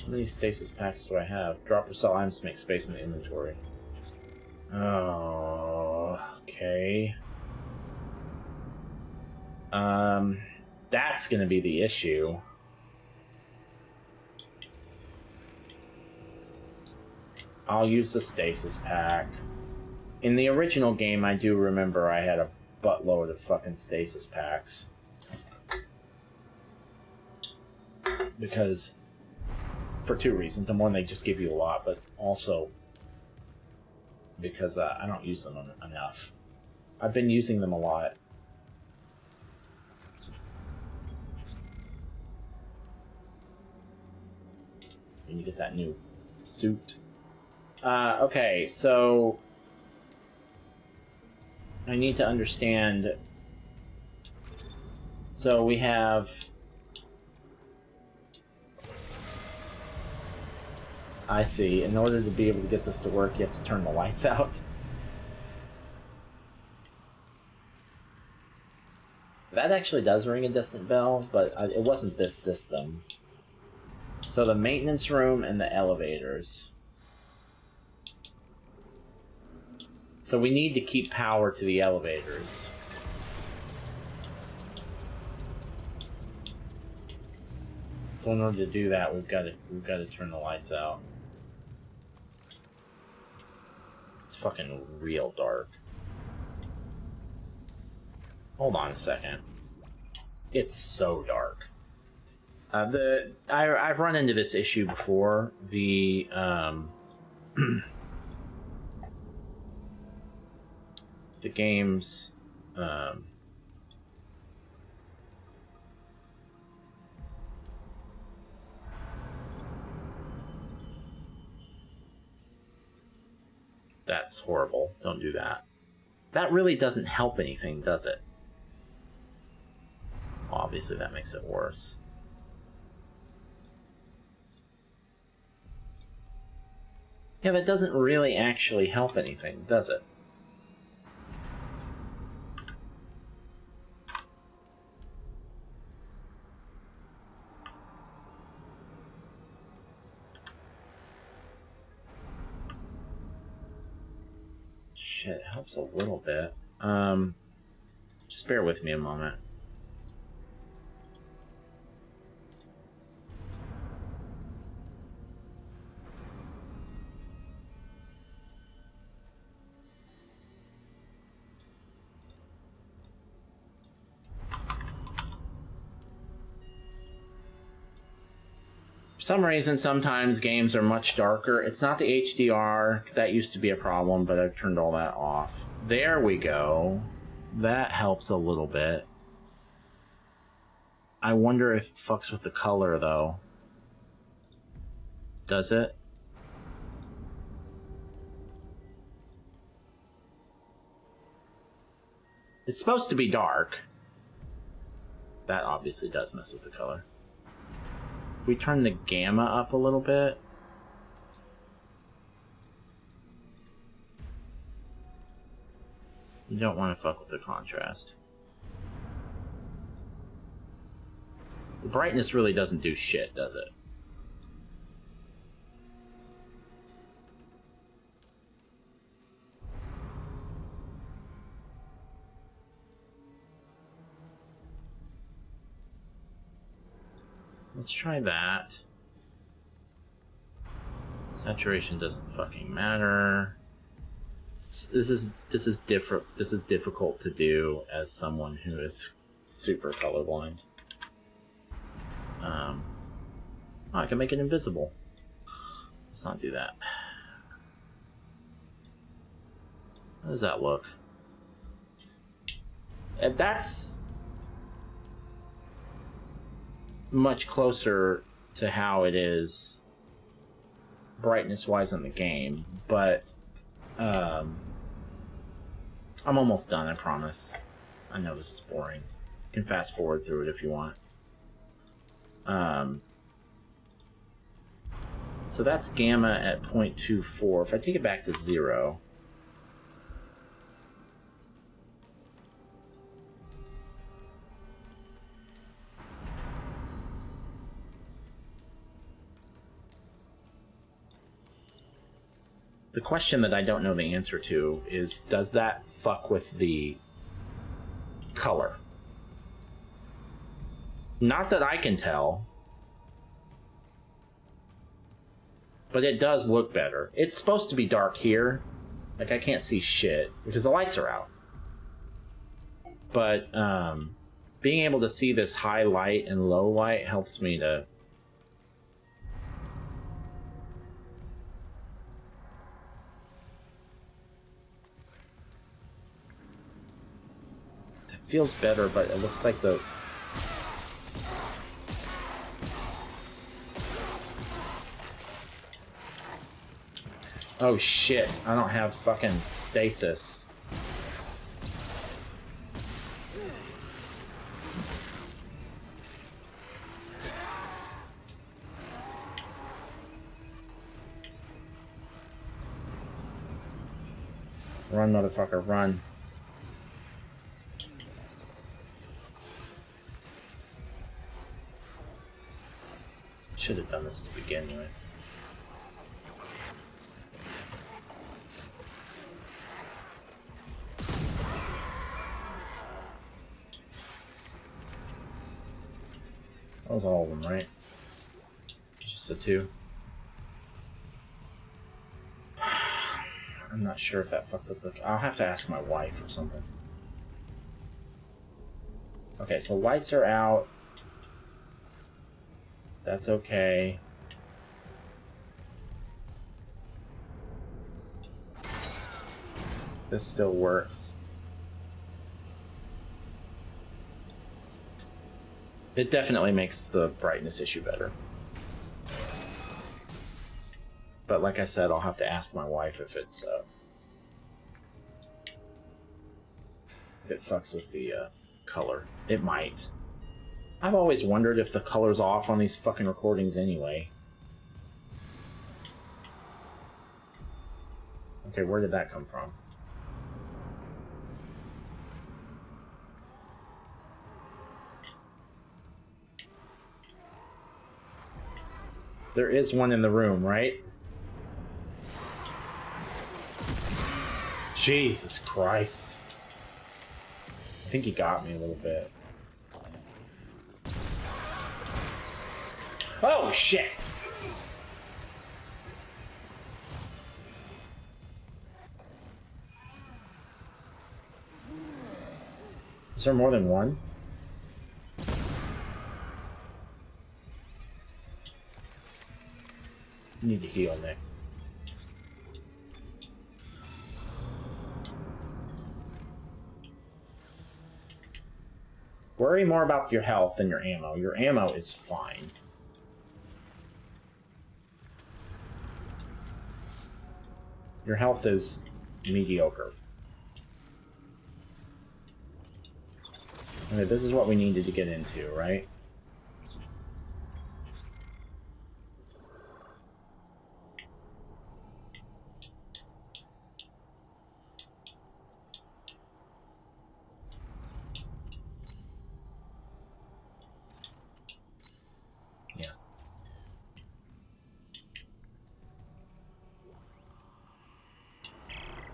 How many stasis packs do I have? Drop or sell items to make space in the inventory. Oh, okay. That's gonna be the issue. I'll use the stasis pack. In the original game, I do remember I had a buttload of fucking stasis packs. Because... for 2 reasons. Number one, they just give you a lot, but also because I don't use them enough. I've been using them a lot. And you get that new suit. Okay, so I need to understand. So we have. I see. In order to be able to get this to work, you have to turn the lights out. That actually does ring a distant bell, but it wasn't this system. So the maintenance room and the elevators. So we need to keep power to the elevators. So in order to do that, we've got to turn the lights out. It's fucking real dark. Hold on a second. It's so dark. I've run into this issue before. The the games that's horrible. Don't do that. That really doesn't help anything, does it? Obviously, that makes it worse. Yeah, that doesn't really actually help anything, does it? Shit, it helps a little bit. Just bear with me a moment. For some reason, sometimes games are much darker. It's not the HDR. That used to be a problem, but I've turned all that off. There we go. That helps a little bit. I wonder if it fucks with the color, though. Does it? It's supposed to be dark. That obviously does mess with the color. If we turn the gamma up a little bit. You don't want to fuck with the contrast. The brightness really doesn't do shit, does it? Let's try that. Saturation doesn't fucking matter. This is different. This is difficult to do as someone who is super colorblind. Oh, I can make it invisible. Let's not do that. How does that look? And that's much closer to how it is brightness-wise in the game, but I'm almost done, I promise. I know this is boring. You can fast forward through it if you want. So that's gamma at 0.24. If I take it back to 0, the question that I don't know the answer to is, does that fuck with the color? Not that I can tell. But it does look better. It's supposed to be dark here. Like, I can't see shit because the lights are out. But being able to see this high light and low light helps me to... feels better, but it looks like the... Oh shit, I don't have fucking stasis. Run, motherfucker, run. Should have done this to begin with. That was all of them, right? Just the two. I'm not sure if that fucks up the... I'll have to ask my wife or something. Okay, so lights are out. That's okay. This still works. It definitely makes the brightness issue better. But like I said, I'll have to ask my wife if it's if it fucks with the color. It might. I've always wondered if the color's off on these fucking recordings anyway. Okay, where did that come from? There is one in the room, right? Jesus Christ. I think he got me a little bit. Oh, shit! Is there more than one? You need to heal, Nick. Worry more about your health than your ammo. Your ammo is fine. Your health is mediocre. Okay, this is what we needed to get into, right?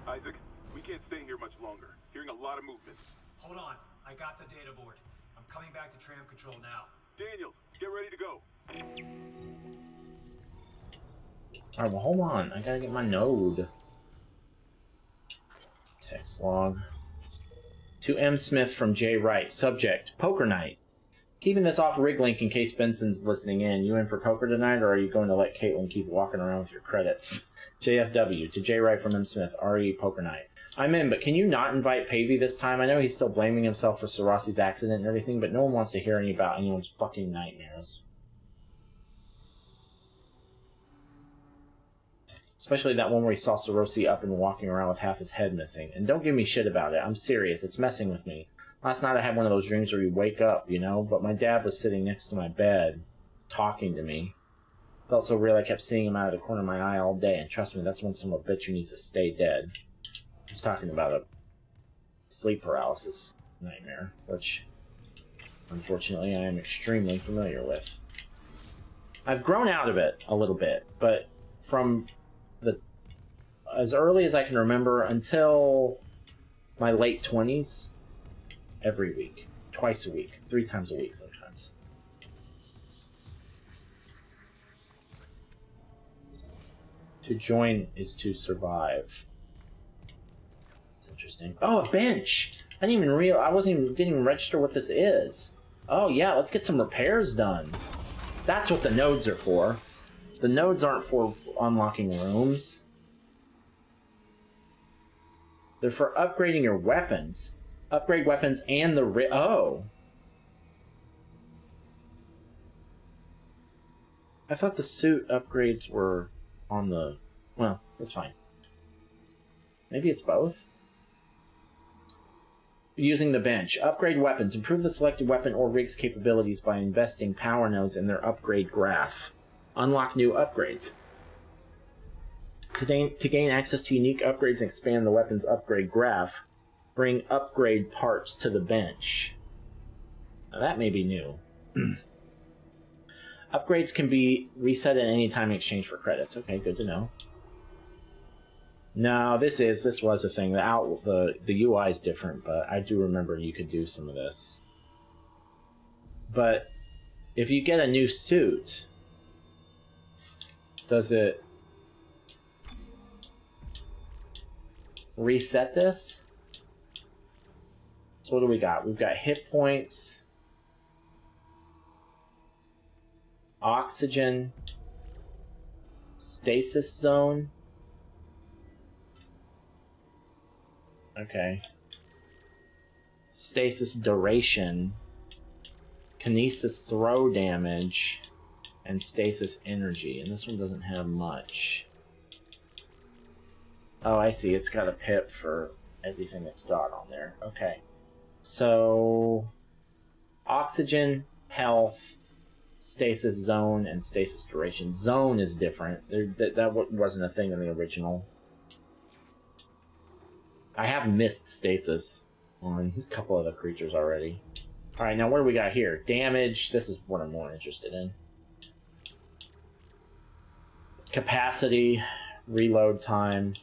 Isaac, we can't stay here much longer. Hearing a lot of movement. Hold on. I got the data board. I'm coming back to tram control now. Daniel, get ready to go. Alright, well, hold on. I gotta get my node. Text log. To M. Smith from J. Wright. Subject, poker night. Keeping this off rig link in case Benson's listening in. You in for poker tonight, or are you going to let Caitlin keep walking around with your credits? JFW. To J. Wright from M. Smith. RE poker night. I'm in, but can you not invite Pavey this time? I know he's still blaming himself for Sarasi's accident and everything, but no one wants to hear any about anyone's fucking nightmares. Especially that one where he saw Sarasi up and walking around with half his head missing. And don't give me shit about it. I'm serious. It's messing with me. Last night I had one of those dreams where you wake up, you know? But my dad was sitting next to my bed, talking to me. Felt so real I kept seeing him out of the corner of my eye all day. And trust me, that's one son of a bitch who needs to stay dead. He's talking about a sleep paralysis nightmare, which, unfortunately, I am extremely familiar with. I've grown out of it a little bit, but from as early as I can remember until my late 20s, every week, twice a week, 3 times a week sometimes. To join is to survive. That's interesting. Oh, a bench! I didn't even didn't even register what this is. Oh yeah, let's get some repairs done. That's what the nodes are for. The nodes aren't for unlocking rooms. They're for upgrading your weapons. Upgrade weapons and the oh. I thought the suit upgrades were on the... Well, that's fine. Maybe it's both? Using the bench. Upgrade weapons. Improve the selected weapon or rig's capabilities by investing power nodes in their upgrade graph. Unlock new upgrades. To gain access to unique upgrades and expand the weapon's upgrade graph, bring upgrade parts to the bench. Now that may be new. Upgrades can be reset at any time in exchange for credits. Okay, good to know. No, this was a thing. The UI is different, but I do remember you could do some of this. But if you get a new suit, does it reset this? So what do we got? We've got hit points, oxygen, stasis zone. Okay. Stasis duration, kinesis throw damage, and stasis energy. And this one doesn't have much. Oh, I see. It's got a pip for everything that's got on there. Okay. So, oxygen, health, stasis zone, and stasis duration. Zone is different. That wasn't a thing in the original. I have missed stasis on a couple of the creatures already. Alright, now what do we got here? Damage. This is what I'm more interested in. Capacity. Reload time.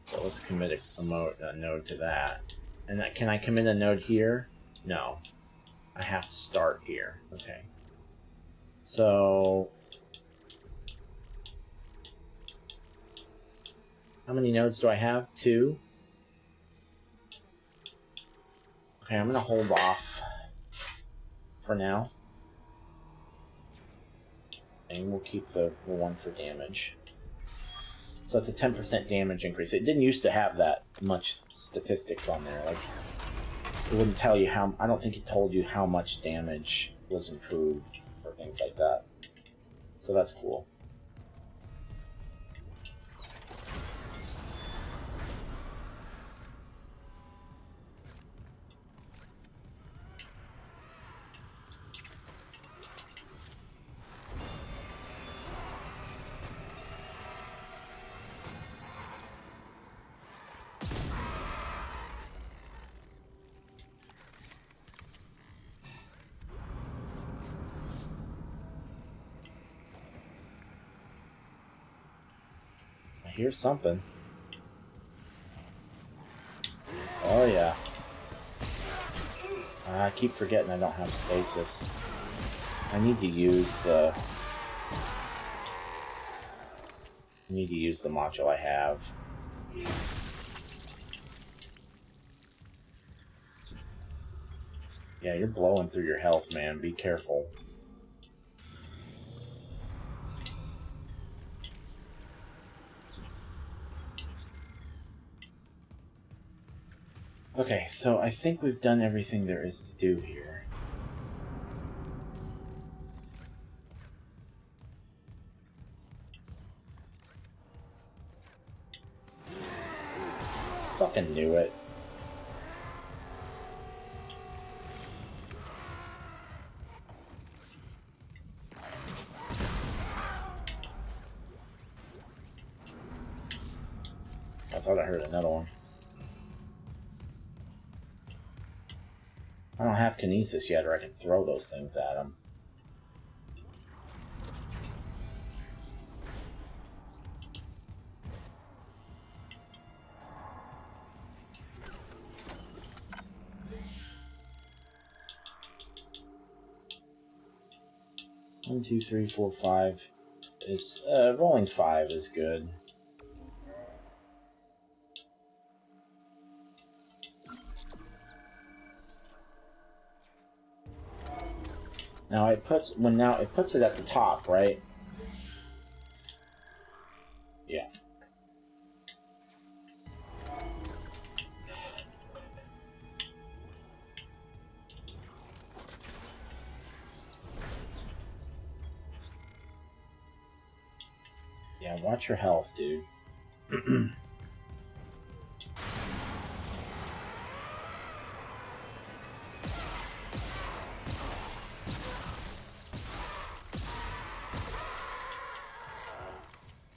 So let's commit a node to that. And can I commit a node here? No. I have to start here. Okay. So... how many nodes do I have? 2? Okay, I'm gonna hold off for now. And we'll keep the one for damage. So it's a 10% damage increase. It didn't used to have that much statistics on there. Like, it wouldn't tell you how... I don't think it told you how much damage was improved or things like that. So that's cool. Here's something. Oh yeah. I keep forgetting I don't have stasis. I need to use the... module I have. Yeah, you're blowing through your health, man. Be careful. Okay, so I think we've done everything there is to do here. Fucking knew it. I thought I heard another one. I don't have kinesis yet, or I can throw those things at him. One, 2, 3, 4, 5 is rolling 5 is good. Now it puts it at the top, right? Yeah. Yeah, watch your health, dude.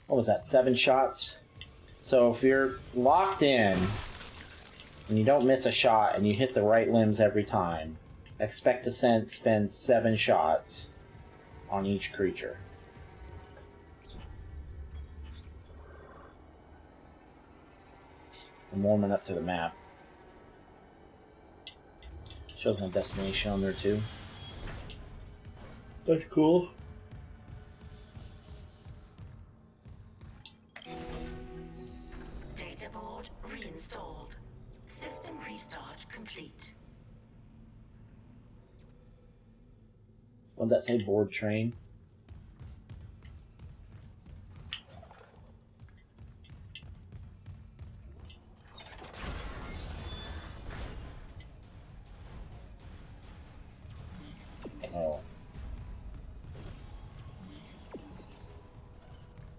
What was that, 7 shots? So if you're locked in and you don't miss a shot and you hit the right limbs every time, expect to spend 7 shots on each creature. I'm warming up to the map. Shows my destination on there too. That's cool. Data board reinstalled. System restart complete. What did that say? Board train? Oh.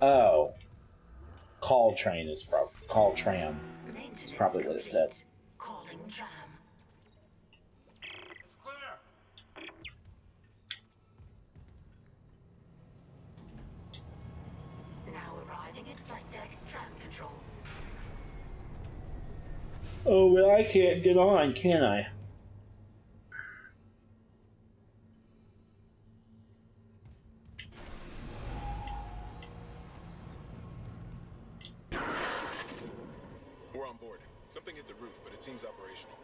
Oh. Call train is probably... Call tram. It's probably what it said. Calling tram. It's clear. Now arriving at flight deck tram control. Oh, well, I can't get on, can I? We're on board. Something hit the roof, but it seems operational.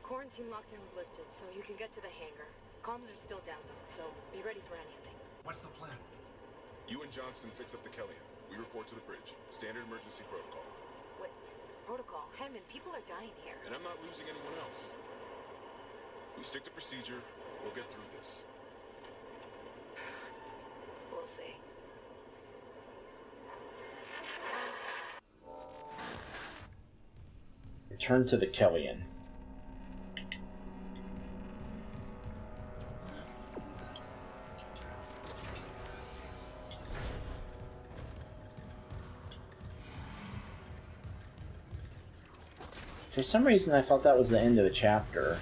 Quarantine lockdown's lifted, so you can get to the hangar. Comms are still down though, so be ready for anything. What's the plan? You and Johnston fix up the Kellyan. We report to the bridge. Standard emergency protocol. What? Protocol? Hammond, people are dying here. And I'm not losing anyone else. We stick to procedure. We'll get through this. We'll see. Return to the Kellyan. For some reason, I thought that was the end of the chapter.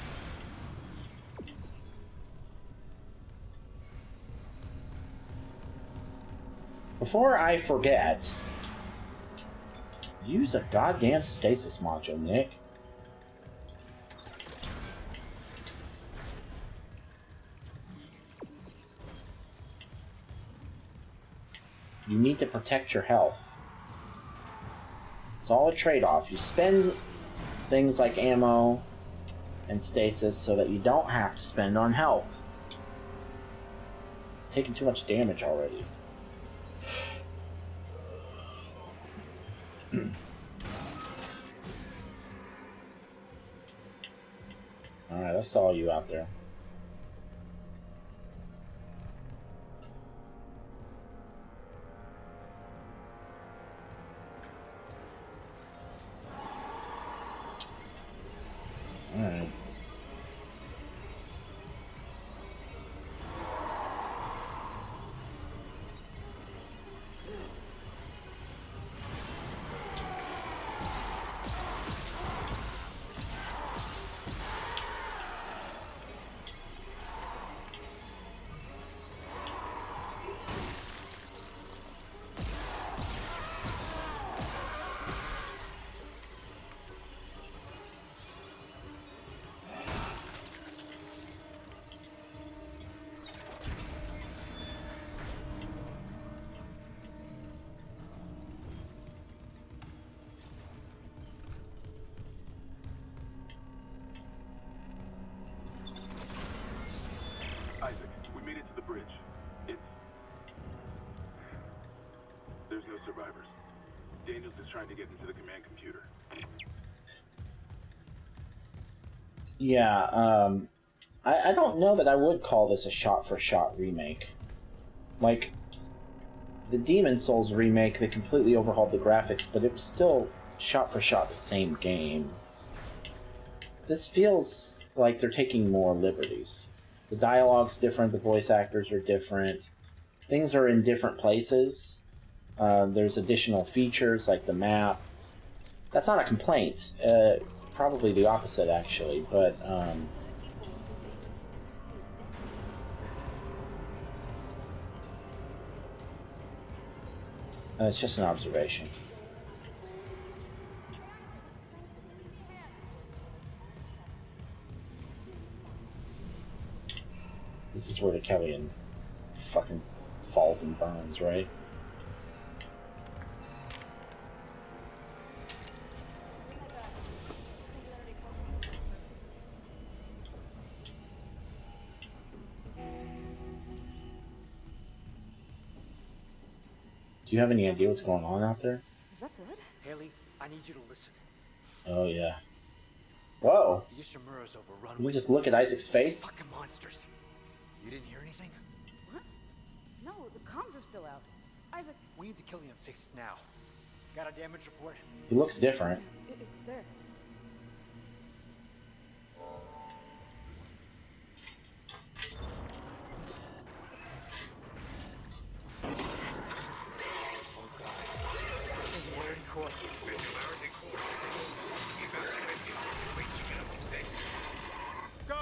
Before I forget, use a goddamn stasis module, Nick. You need to protect your health. It's all a trade-off. You spend things like ammo and stasis so that you don't have to spend on health. Taking too much damage already. Alright, I saw you out there. Alright. Isaac, we made it to the bridge. There's no survivors. Daniels is trying to get into the command computer. Yeah, I don't know that I would call this a shot-for-shot remake. Like, the Demon Souls remake, they completely overhauled the graphics, but it was still shot for shot the same game. This feels like they're taking more liberties. The dialogue's different, the voice actors are different, things are in different places. There's additional features like the map. That's not a complaint. Probably the opposite, actually, but it's just an observation. This is where the Kellyan fucking falls and burns, right? Do you have any idea what's going on out there? Is that good? Haley, I need you to listen. Oh, yeah. Whoa. The Ishimura's overrun. Can we just look at Isaac's face? Fucking monsters. You didn't hear anything? What? No, the comms are still out. Isaac... We need the Kellyan fixed now. Got a damage report? He looks different. It's there. Singularity core. Go!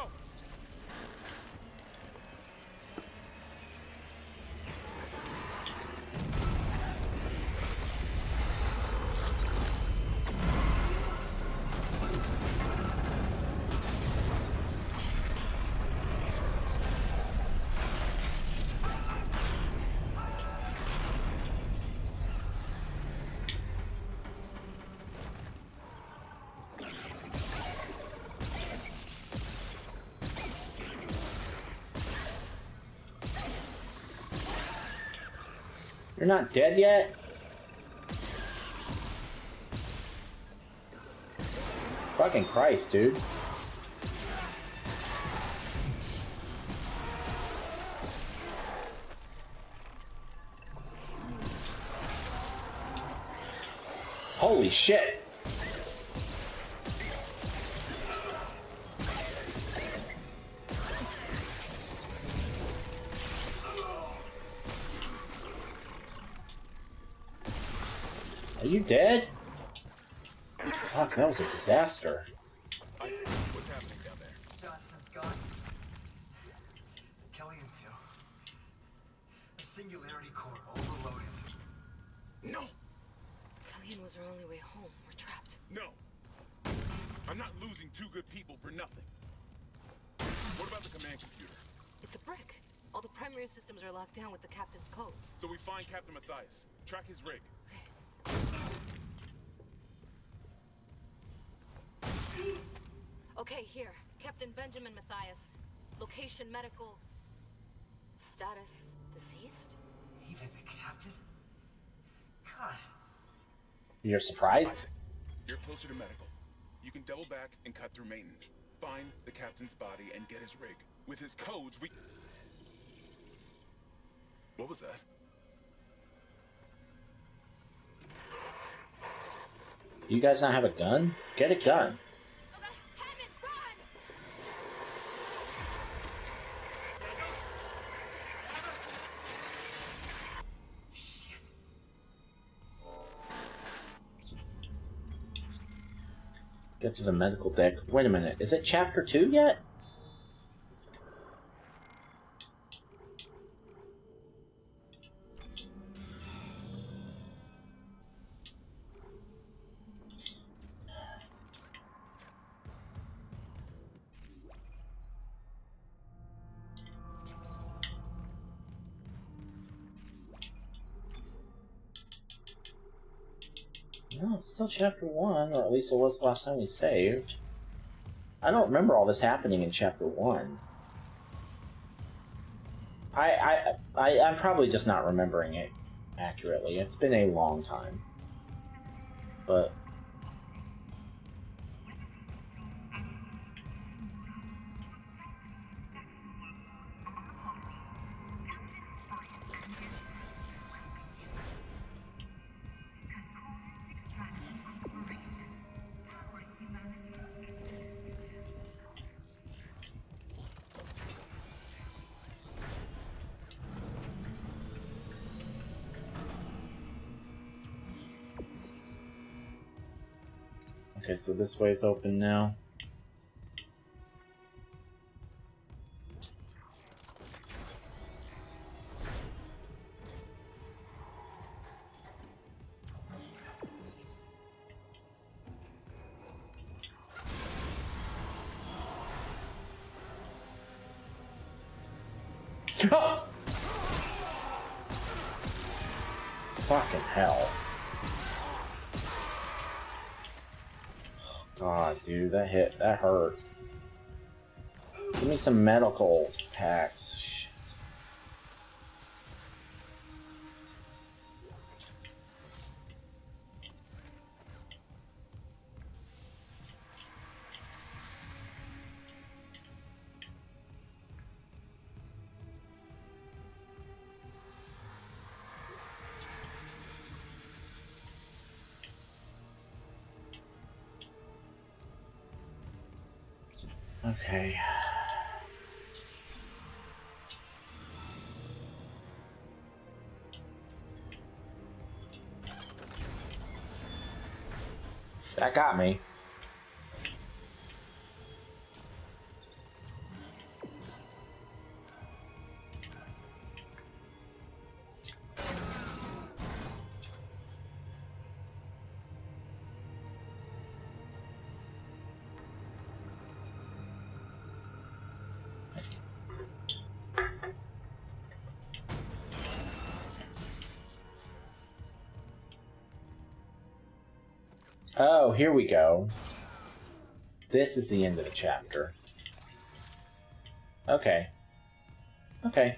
You're not dead yet? Fucking Christ, dude. Holy shit. Are you dead? Fuck, that was a disaster. What's happening down there? Johnson's gone. Kellyan too. The singularity core overloaded. No! Kellyan was our only way home. We're trapped. No! I'm not losing two good people for nothing. What about the command computer? It's a brick. All the primary systems are locked down with the captain's codes. So we find Captain Matthias. Track his rig. Okay, here. Captain Benjamin Matthias. Location medical. Status deceased? Even the captain? God. You're surprised? You're closer to medical. You can double back and cut through maintenance. Find the captain's body and get his rig. With his codes, we... What was that? Do you guys not have a gun? Get a gun. Get to the medical deck. Wait a minute. Is it chapter 2 yet? No, it's still chapter 1, or at least it was the last time we saved. I don't remember all this happening in chapter 1. I'm probably just not remembering it accurately. It's been a long time. But... Okay, so this way's open now. Fucking hell. God, dude, that hurt. Give me some medical packs. Shit. Okay. That got me. Oh, here we go. This is the end of the chapter. Okay. Okay.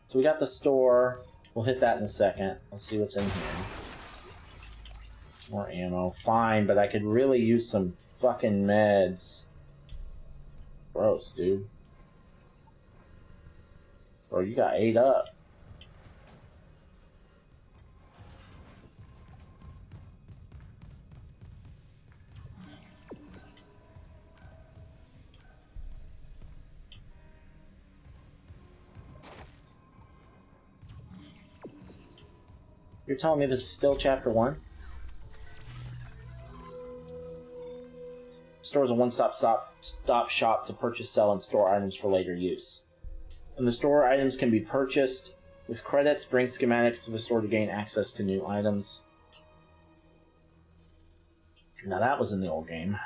So we got the store. We'll hit that in a second. Let's see what's in here. More ammo. Fine, but I could really use some fucking meds. Gross, dude. Bro, you got 8 up. You're telling me this is still chapter 1? Store is a one-stop shop to purchase, sell, and store items for later use. And the store items can be purchased with credits. Bring schematics to the store to gain access to new items. Now that was in the old game.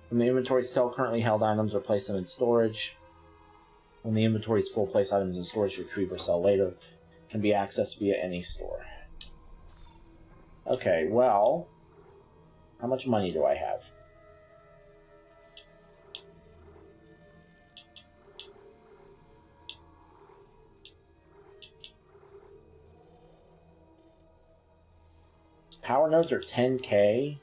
When the inventory, sell currently held items or place them in storage. When the inventory is full, place items in storage to retrieve or sell later. Can be accessed via any store. Okay, well, how much money do I have? Power nodes are 10k.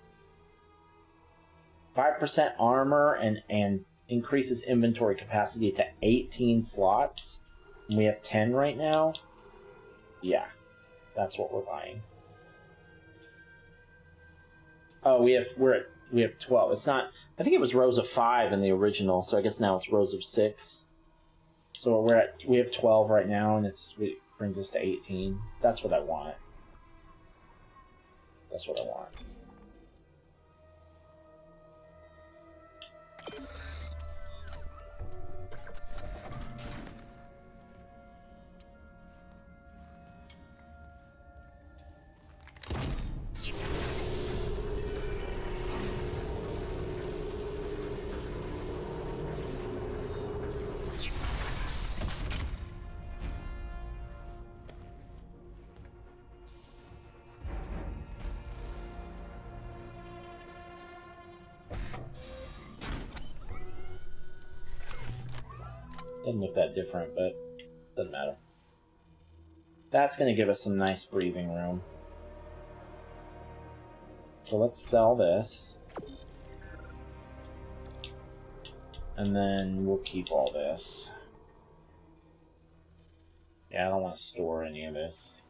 5% armor and increases inventory capacity to 18 slots. And we have 10 right now. Yeah, that's what we're buying. Oh, we have 12. It's not. I think it was rows of 5 in the original, so I guess now it's rows of 6. So we have 12 right now, and it brings us to 18. That's what I want. That's what I want. Doesn't look that different, but doesn't matter. That's going to give us some nice breathing room. So let's sell this. And then we'll keep all this. Yeah, I don't want to store any of this.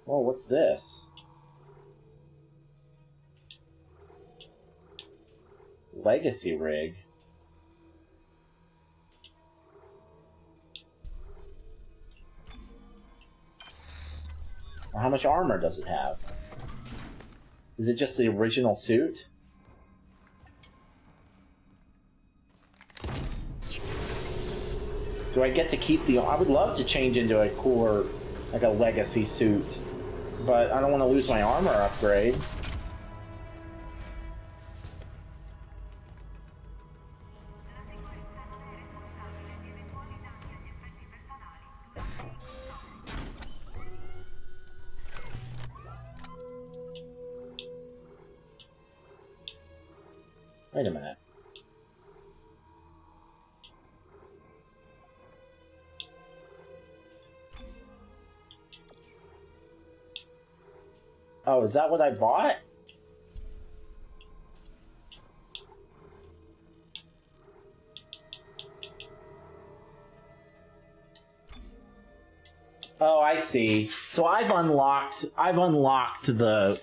Whoa, what's this? Legacy rig. Well, how much armor does it have? Is it just the original suit? Do I get to keep the... I would love to change into a cooler, like a legacy suit. But I don't want to lose my armor upgrade. Wait a minute. Oh, is that what I bought? Oh, I see. So I've unlocked the...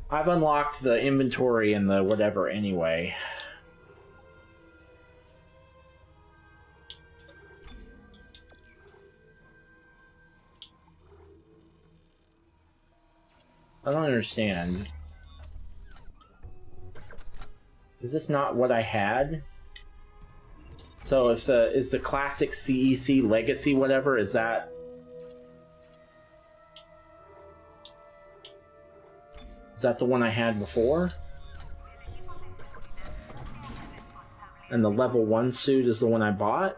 I've unlocked the inventory and the whatever anyway. I don't understand. Is this not what I had? So if is the classic CEC legacy whatever, is that... Is that the one I had before? And the level 1 suit is the one I bought?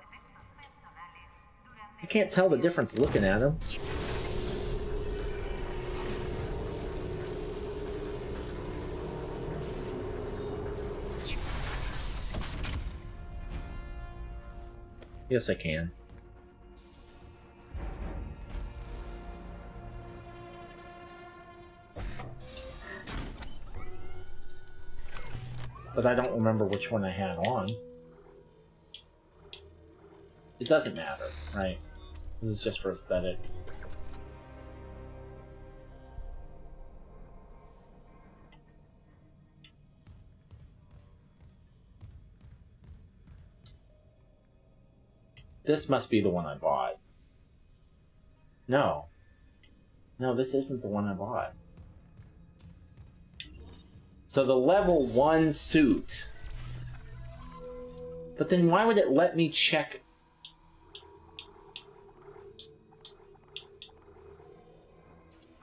I can't tell the difference looking at him. Yes, I can. But I don't remember which one I had on. It doesn't matter, right? This is just for aesthetics. This must be the one I bought. No. No, this isn't the one I bought. So the level 1 suit. But then why would it let me check?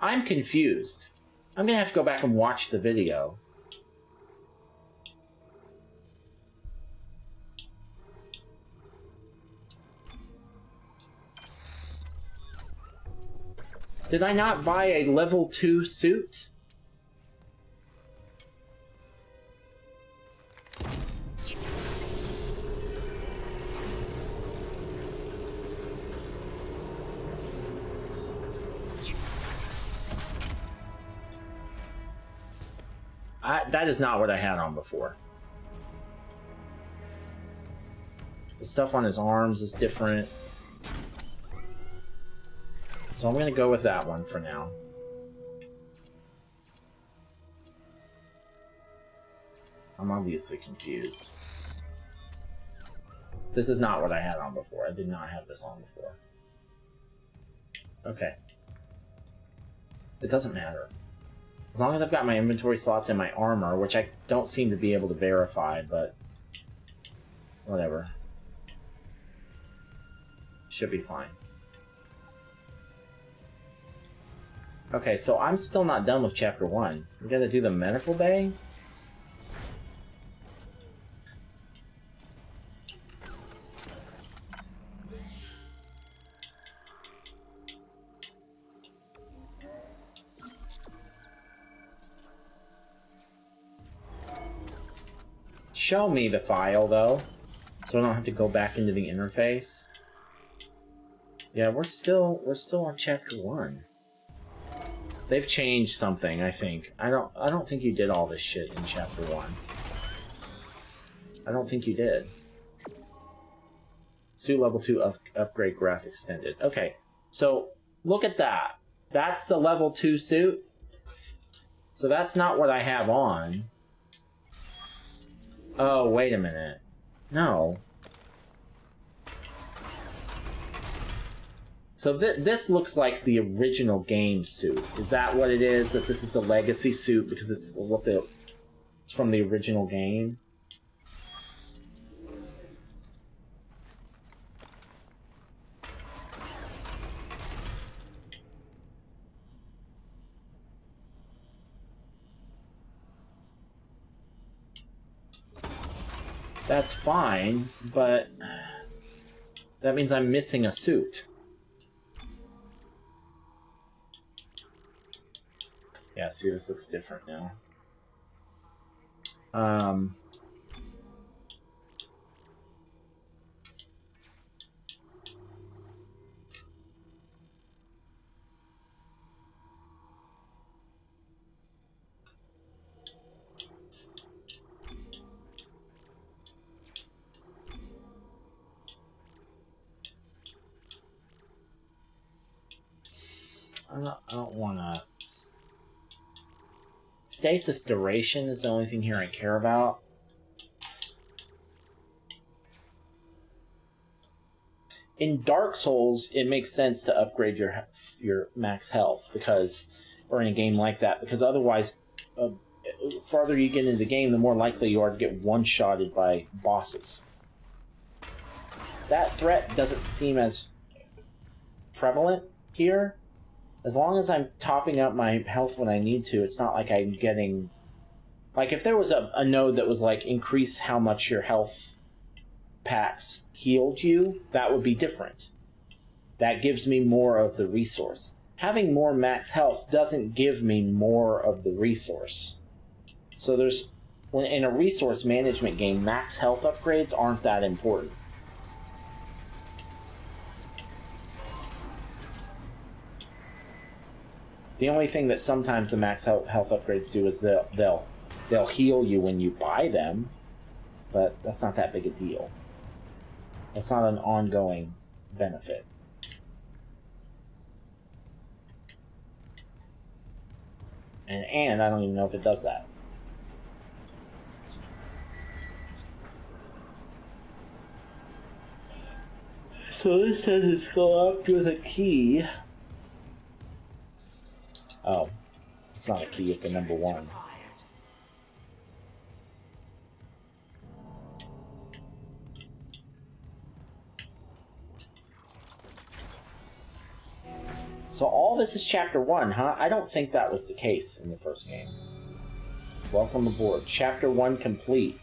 I'm confused. I'm gonna have to go back and watch the video. Did I not buy a level 2 suit? That is not what I had on before. The stuff on his arms is different. So I'm going to go with that one for now. I'm obviously confused. This is not what I had on before. I did not have this on before. Okay. It doesn't matter. As long as I've got my inventory slots and my armor, which I don't seem to be able to verify, but whatever. Should be fine. Okay, so I'm still not done with Chapter 1. We gotta do the medical bay? Show me the file, though, so I don't have to go back into the interface. Yeah, we're still on Chapter 1. They've changed something, I think. I don't think you did all this shit in Chapter 1. I don't think you did. Suit level 2 upgrade graph extended. Okay, so look at that. That's the level 2 suit. So that's not what I have on. Oh, wait a minute. No. So this looks like the original game suit. Is that what it is? That this is the legacy suit because it's from the original game? That's fine, but that means I'm missing a suit. Yeah, see, this looks different now. I don't want to... Stasis duration is the only thing here I care about. In Dark Souls, it makes sense to upgrade your max health because, or in a game like that, because otherwise, farther you get into the game, the more likely you are to get one-shotted by bosses. That threat doesn't seem as prevalent here. As long as I'm topping up my health when I need to, it's not like I'm getting... Like, if there was a node that was like, increase how much your health packs healed you, that would be different. That gives me more of the resource. Having more max health doesn't give me more of the resource. So when in a resource management game, max health upgrades aren't that important. The only thing that sometimes the max health upgrades do is they'll heal you when you buy them, but that's not that big a deal. That's not an ongoing benefit. And I don't even know if it does that. So this says it's locked with a key. Oh, it's not a key, it's a number 1. So all this is Chapter 1, huh? I don't think that was the case in the first game. Welcome aboard. Chapter 1 complete.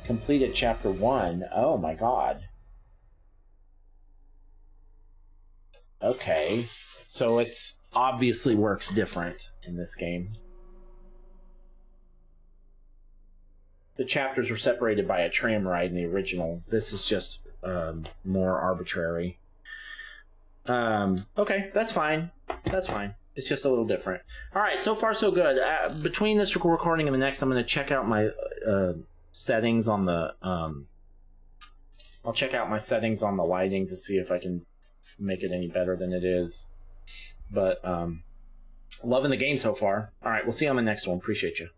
Completed Chapter 1. Oh my god. Okay. So it's obviously works different in this game. The chapters were separated by a tram ride in the original. This is just more arbitrary. Okay, that's fine. That's fine. It's just a little different. Alright, so far so good. Between this recording and the next, I'm going to check out my settings on the... I'll check out my settings on the lighting to see if I can make it any better than it is. But loving the game so far. Alright, we'll see you on the next one. Appreciate you.